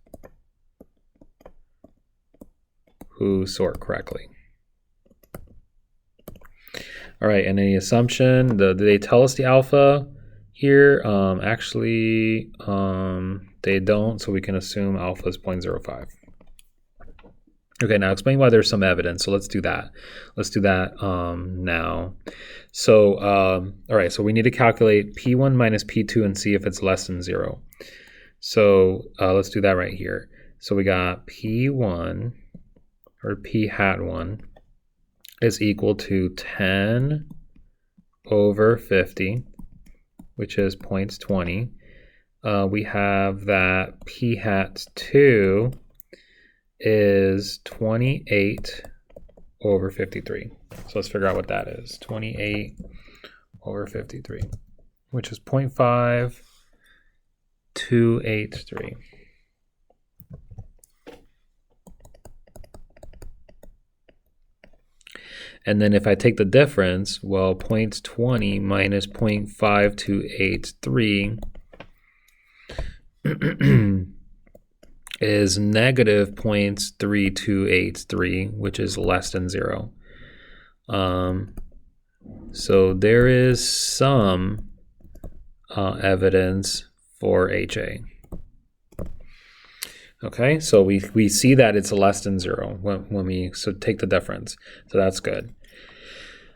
Speaker 1: who sort correctly. All right, and the assumption, they tell us the alpha here? Actually, they don't, so we can assume alpha is 0.05. Okay, now explain why there's some evidence. So let's do that. Let's do that now. So, all right, so we need to calculate P1 minus P2 and see if it's less than 0. So let's do that right here. So we got P1, or P hat 1, is equal to 10 over 50, which is 0.20. We have that P hat 2 is 28 over 53. So let's figure out what that is. 28 over 53, which is 0.5283. And then if I take the difference, well, 0.20 minus 0.5283 is negative 0.3283, which is less than 0. So there is some evidence for HA. Okay, so we see that it's less than 0 when we take the difference. So that's good.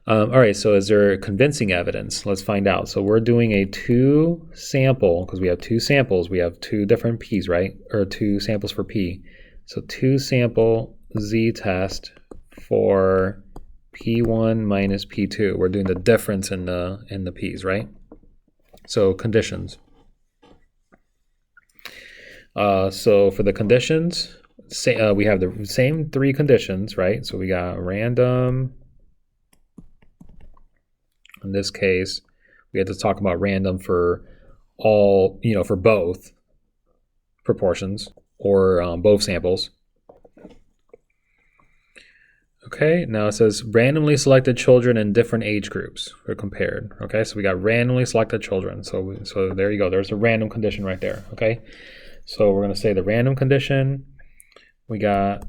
Speaker 1: All right, so is there convincing evidence? Let's find out. So we're doing a 2 sample, because we have 2 samples. We have 2 different P's, right? Or 2 samples for P. So 2 sample z-test for P1 minus P2. We're doing the difference in the P's, right? So conditions. So for the conditions, we have the same 3 conditions, right? So we got random. In this case, we had to talk about random for all, for both proportions or both samples. Okay, now it says randomly selected children in different age groups are compared. Okay, so we got randomly selected children. So there you go. There's a random condition right there. Okay. So we're going to say the random condition, we got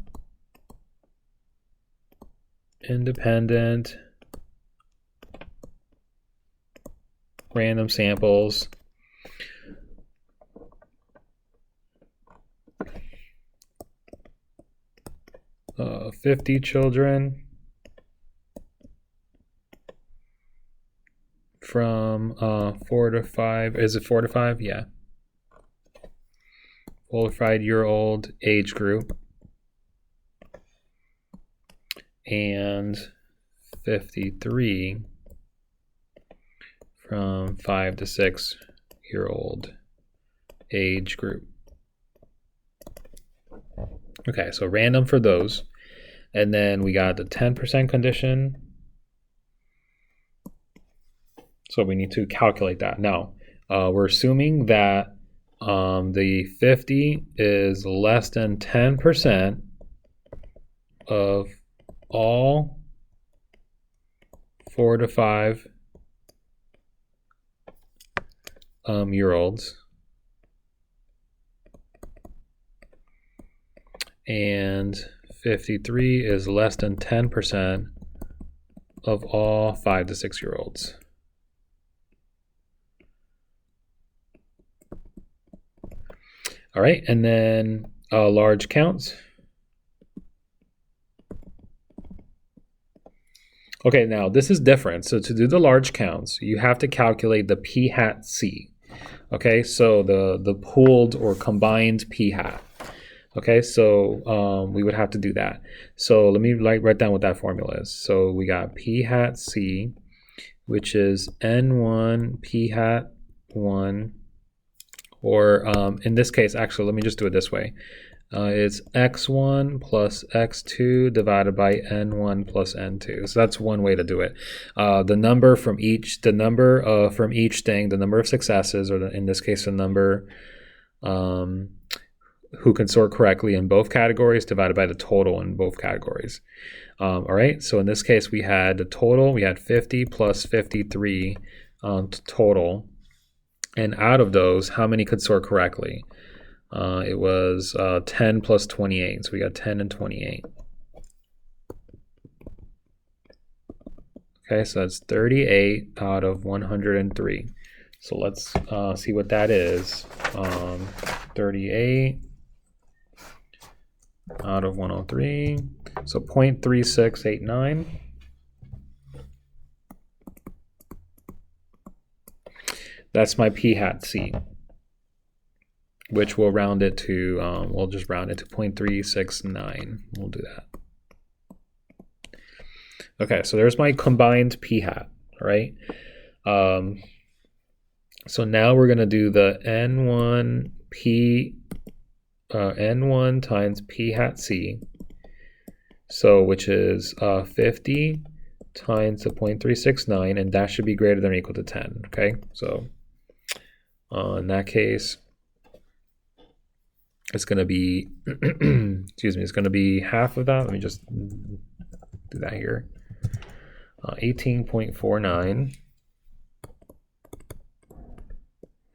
Speaker 1: independent random samples, uh, 50 children from 4 to 5. Is it 4 to 5? Yeah. 4 to 5 year old age group, and 53 from 5 to 6 year old age group. Okay, so random for those. And then we got the 10% condition. So we need to calculate that. Now, we're assuming that the 50 is less than 10% of all 4 to 5 year olds, and 53 is less than 10% of all 5 to 6 year olds. All right, and then large counts. Okay, now this is different. So to do the large counts, you have to calculate the p hat c. Okay, so the pooled or combined p hat. Okay, so we would have to do that. So let me write down what that formula is. So we got p hat c, which is n1 p hat 1, or in this case, actually, let me just do it this way. It's x1 plus x2 divided by n1 plus n2. So that's one way to do it. The number from each thing, the number of successes, or in this case, the number who can sort correctly in both categories divided by the total in both categories. All right, so in this case, we had the total, we had 50 plus 53 total. And out of those, how many could sort correctly? It was 10 plus 28, so we got 10 and 28. Okay, so that's 38 out of 103. So let's see what that is. 38 out of 103, so 0.3689. That's my p hat c, which we'll round it to, we'll just round it to 0.369. We'll do that. Okay, so there's my combined p hat, all right? So now we're going to do the n1 times p hat c, so which is 50 times the 0.369, and that should be greater than or equal to 10, okay? So in that case, it's going to be, excuse me, it's going to be half of that. Let me just do that here. 18.49,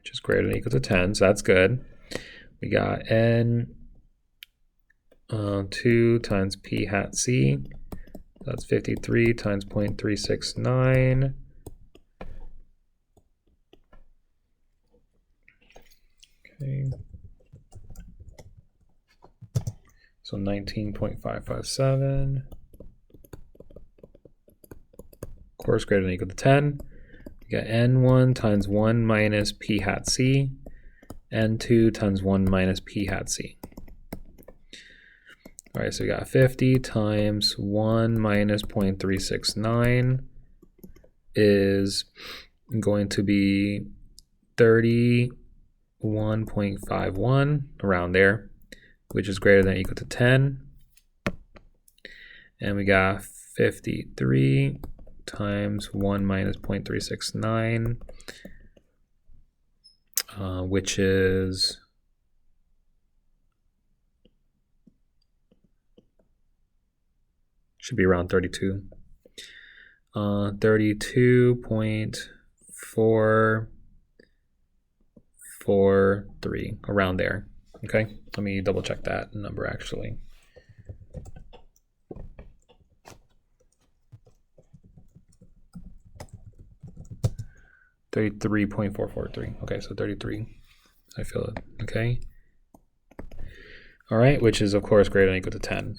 Speaker 1: which is greater than or equal to 10, so that's good. We got n2 times p hat c, that's 53 times 0.369. Okay. So 19.557. Of course, greater than or equal to 10. We got n1 times 1 minus p hat c, n2 times 1 minus p hat c. All right, so we got 50 times 1 minus 0.369 is going to be 31.51, around there, which is greater than or equal to 10. And we got 53 times 1 minus 0.369, which is should be around 32. 32.443, around there. Okay, let me double check that number actually. $33.443. Okay, so 33. I feel it. Okay. All right, which is of course greater than or equal to 10.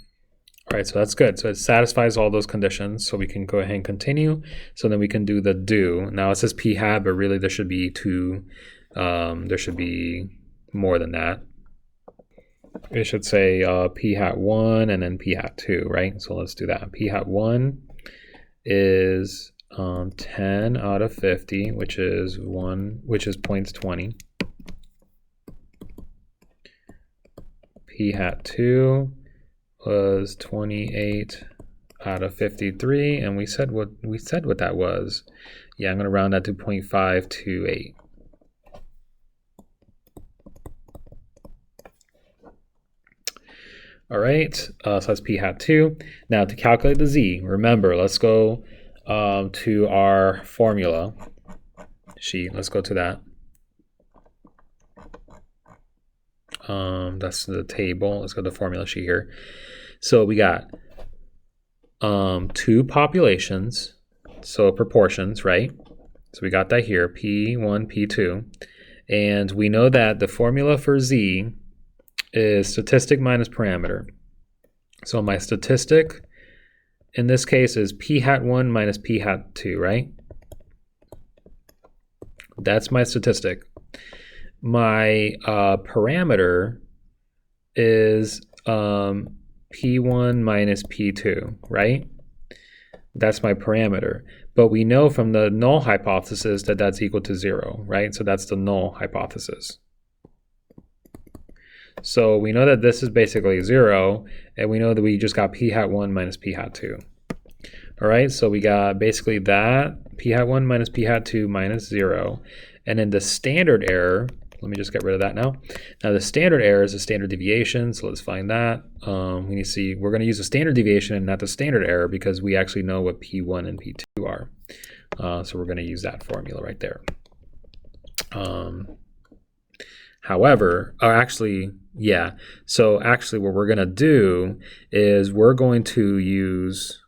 Speaker 1: All right, so that's good. So it satisfies all those conditions. So we can go ahead and continue. So then we can do the do. Now it says p hat, but really there should be two. There should be more than that. It should say p hat 1 and then p hat 2, right? So let's do that. P hat 1 is 10 out of 50, which is 0.20. P hat 2 was 28 out of 53, and we said what that was. Yeah, I'm going to round that to 0.528. All right, so that's p hat 2. Now to calculate the z, remember, let's go to our formula sheet. Let's go to that. That's the table. Let's go to the formula sheet here. So we got two populations, so proportions, right? So we got that here, P1, P2. And we know that the formula for Z is statistic minus parameter. So my statistic in this case is P hat 1 minus P hat 2, right? That's my statistic. My parameter is P1 minus P2, right? That's my parameter. But we know from the null hypothesis that that's equal to 0, right? So that's the null hypothesis. So we know that this is basically 0, and we know that we just got P hat 1 minus P hat 2. All right, so we got basically that, P hat 1 minus P hat 2 minus 0. And then the standard error, let me just get rid of that now. Now the standard error is a standard deviation, so let's find that. We need to see, we're going to use the standard deviation and not the standard error because we actually know what P1 and P2 are. So we're going to use that formula right there. However, so actually what we're going to do is we're going to use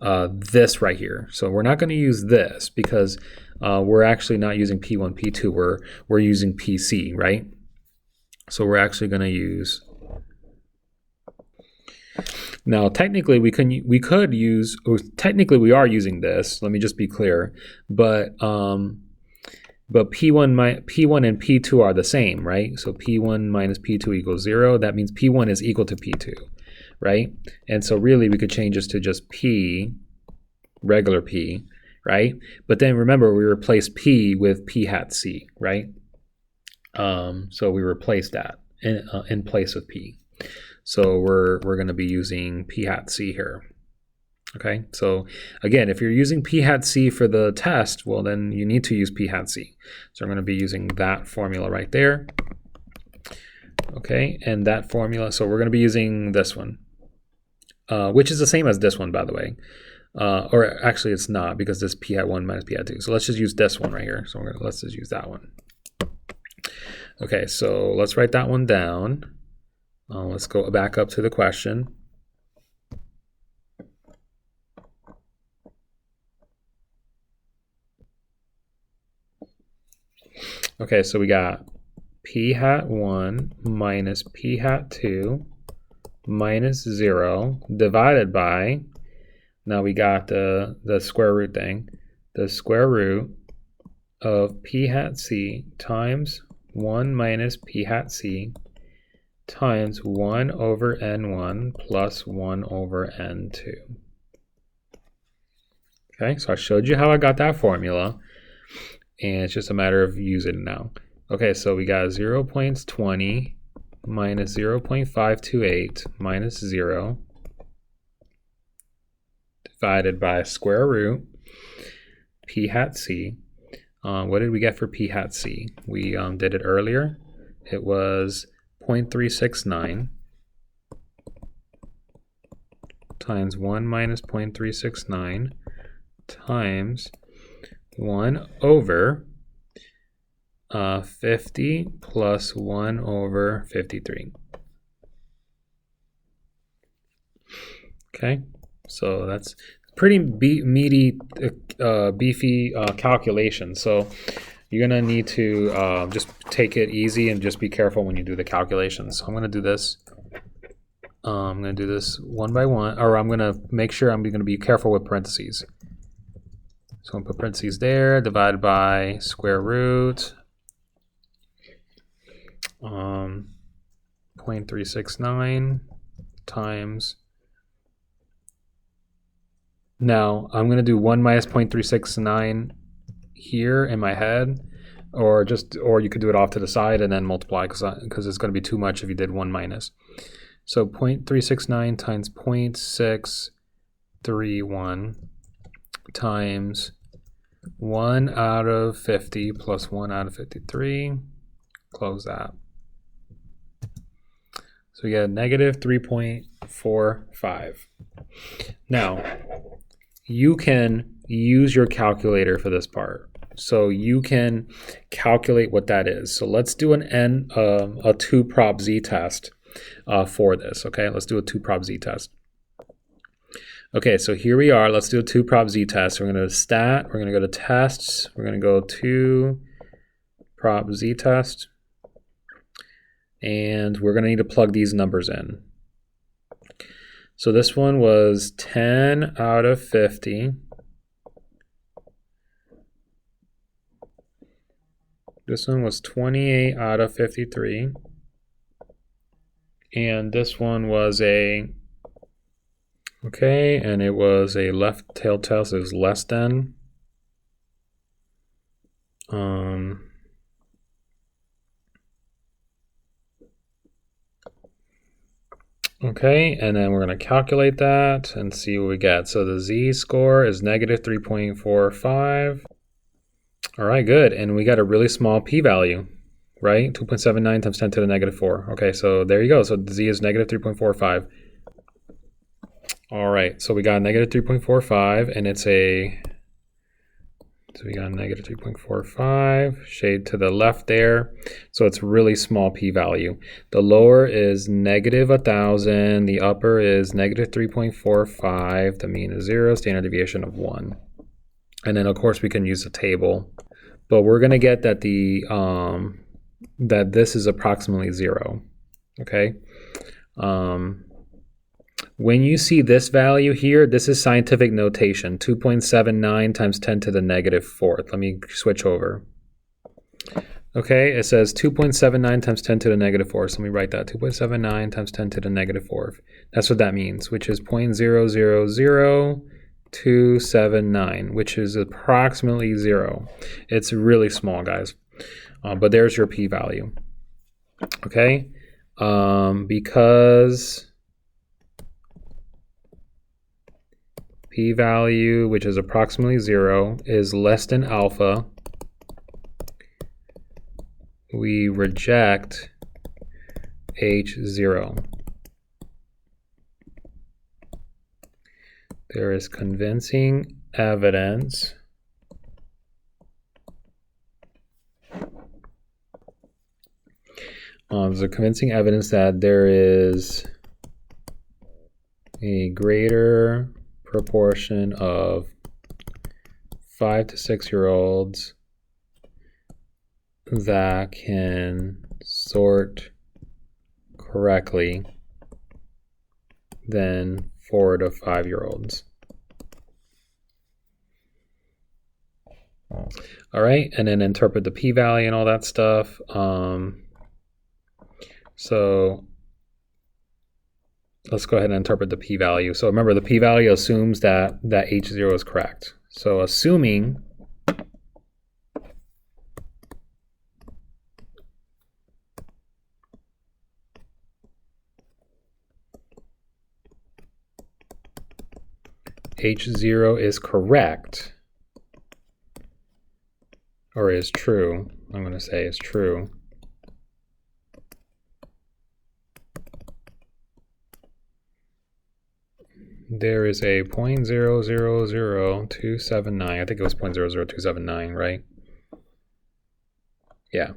Speaker 1: this right here. So we're not going to use this because we're actually not using P1, P2. We're using PC, right? So we're actually going to use. Now, technically, we could use. Or technically, we are using this. Let me just be clear. But P1 and P2 are the same, right? So P1 minus P2 equals 0. That means P1 is equal to P2, right? And so really, we could change this to just P, regular P, right? But then remember, we replaced P with P hat C, right? So we replaced that in place of P. So we're going to be using P hat C here. Okay, so again, if you're using P hat C for the test, well, then you need to use P hat C. So I'm going to be using that formula right there. Okay, and that formula, so we're going to be using this one, which is the same as this one, by the way. Or actually, it's not because this P hat 1 minus P hat 2. So let's just use this one right here. So let's just use that one. Okay, so let's write that one down. Let's go back up to the question. Okay, so we got P hat 1 minus P hat 2 minus 0 divided by, now we got the square root thing, the square root of P hat C times 1 minus P hat C times 1 over N1 plus 1 over N2. Okay, so I showed you how I got that formula, and it's just a matter of using it now. Okay, so we got 0.20 minus 0.528 minus 0 divided by square root P hat C. What did we get for P hat C? We did it earlier. It was 0.369 times 1 minus 0.369 times 1 over 50 plus 1 over 53. Okay, so that's pretty meaty, beefy calculation. So you're going to need to just take it easy and just be careful when you do the calculations. So I'm going to do this. I'm going to do this one by one, or I'm going to make sure I'm going to be careful with parentheses. So I'm going to put parentheses there, divided by square root 0.369 times. Now I'm going to do 1 minus 0.369 here in my head, or you could do it off to the side and then multiply because it's going to be too much if you did 1 minus. So 0.369 times 0.631 times 1 out of 50 plus 1 out of 53. Close that. So we get negative 3.45. Now, you can use your calculator for this part. So you can calculate what that is. So let's do a 2-prop Z test. for this. Okay, let's do a 2-prop z-test. Okay, so here we are. Let's do a 2-prop z-test. We're going to go to stat. We're going to go to tests. We're going to go 2-prop z-test. And we're going to need to plug these numbers in. So this one was 10 out of 50. This one was 28 out of 53. And this one was a, okay, and it was a left tail test. It was less than. Okay, and then we're going to calculate that and see what we get. So the z-score is negative 3.45. All right, good. And we got a really small p-value, right? 2.79 times 10 to the negative 4. Okay, so there you go. So the z is negative 3.45. All right, so we got negative 3.45, and it's a, so we got negative 3.45, shade to the left there. So it's really small p-value. The lower is negative 1,000. The upper is negative 3.45. The mean is 0, standard deviation of 1. And then, of course, we can use a table. But we're going to get that the that this is approximately 0. Okay? When you see this value here, this is scientific notation, 2.79 times 10 to the negative 4th. Let me switch over. Okay, it says 2.79 times 10 to the negative 4th. So let me write that, 2.79 times 10 to the negative 4th. That's what that means, which is 0.000279, which is approximately 0. It's really small, guys. But there's your p-value. Okay, because p-value, which is approximately 0, is less than alpha, we reject H0. There is convincing evidence there's a convincing evidence that there is a greater proportion of 5 to 6-year-olds that can sort correctly than 4 to 5-year-olds. All right, and then interpret the p-value and all that stuff. So let's go ahead and interpret the p-value. So remember, the p-value assumes that H0 is correct. So assuming H0 is correct, or is true, I'm going to say is true, there is a 0.000279, I think it was 0.00279, right? Yeah.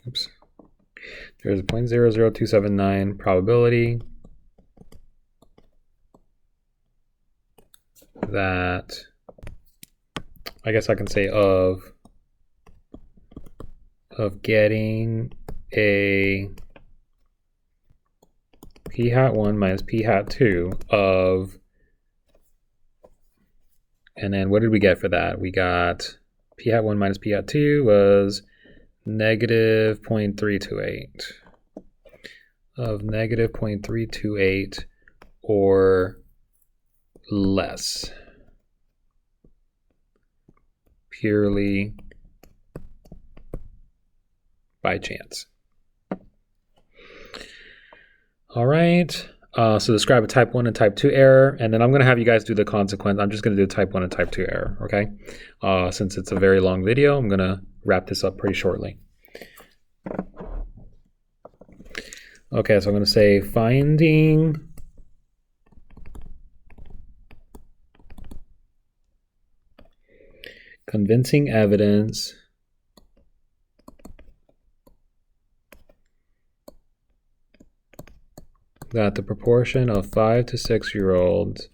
Speaker 1: Oops. There's a 0.00279 probability that, I guess I can say of getting a p hat 1 minus p hat 2 of, and then what did we get for that? We got p hat 1 minus p hat 2 was negative 0.328 of negative 0.328 or less, purely by chance. All right, so describe a type 1 and type 2 error, and then I'm going to have you guys do the consequence. I'm just going to do type 1 and type 2 error, okay? Since it's a very long video, I'm going to wrap this up pretty shortly. Okay, so I'm going to say finding convincing evidence that the proportion of 5 to 6-year-olds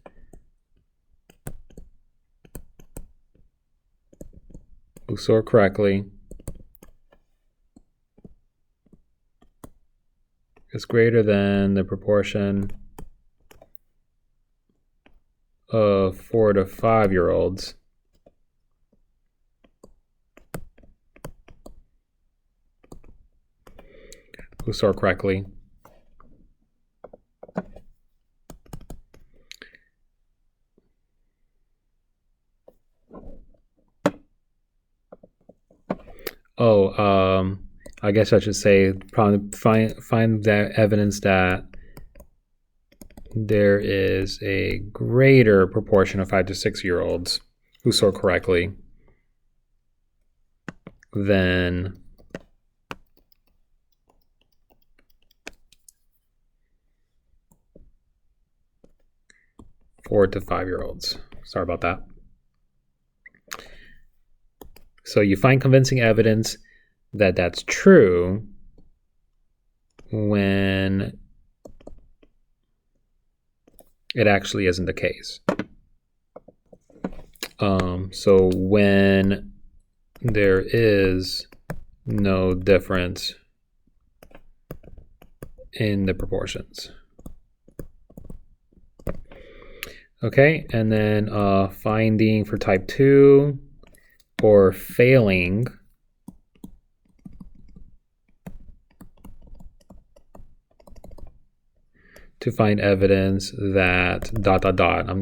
Speaker 1: who sort correctly is greater than the proportion of 4 to 5-year-olds who sort correctly. I guess I should say probably find that evidence that there is a greater proportion of 5 to 6-year-olds who sort correctly than four to 5-year-olds. Sorry about that. So you find convincing evidence that that's true when it actually isn't the case. So when there is no difference in the proportions. Okay, and then finding for type 2 or failing to find evidence that ...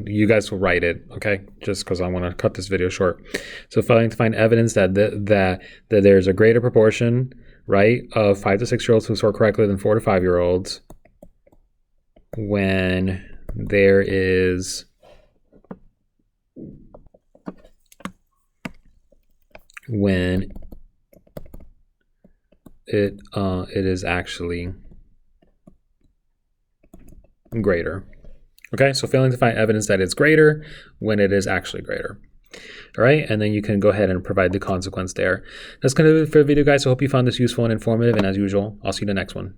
Speaker 1: you guys will write it, okay? Just because I want to cut this video short. So failing to find evidence that that there's a greater proportion, right, of 5 to 6-year-olds who sort correctly than 4 to 5-year-olds when there is it is actually greater. Okay, so failing to find evidence that it's greater when it is actually greater. All right, and then you can go ahead and provide the consequence there. That's going to do it for the video, guys. I hope you found this useful and informative, and as usual, I'll see you in the next one.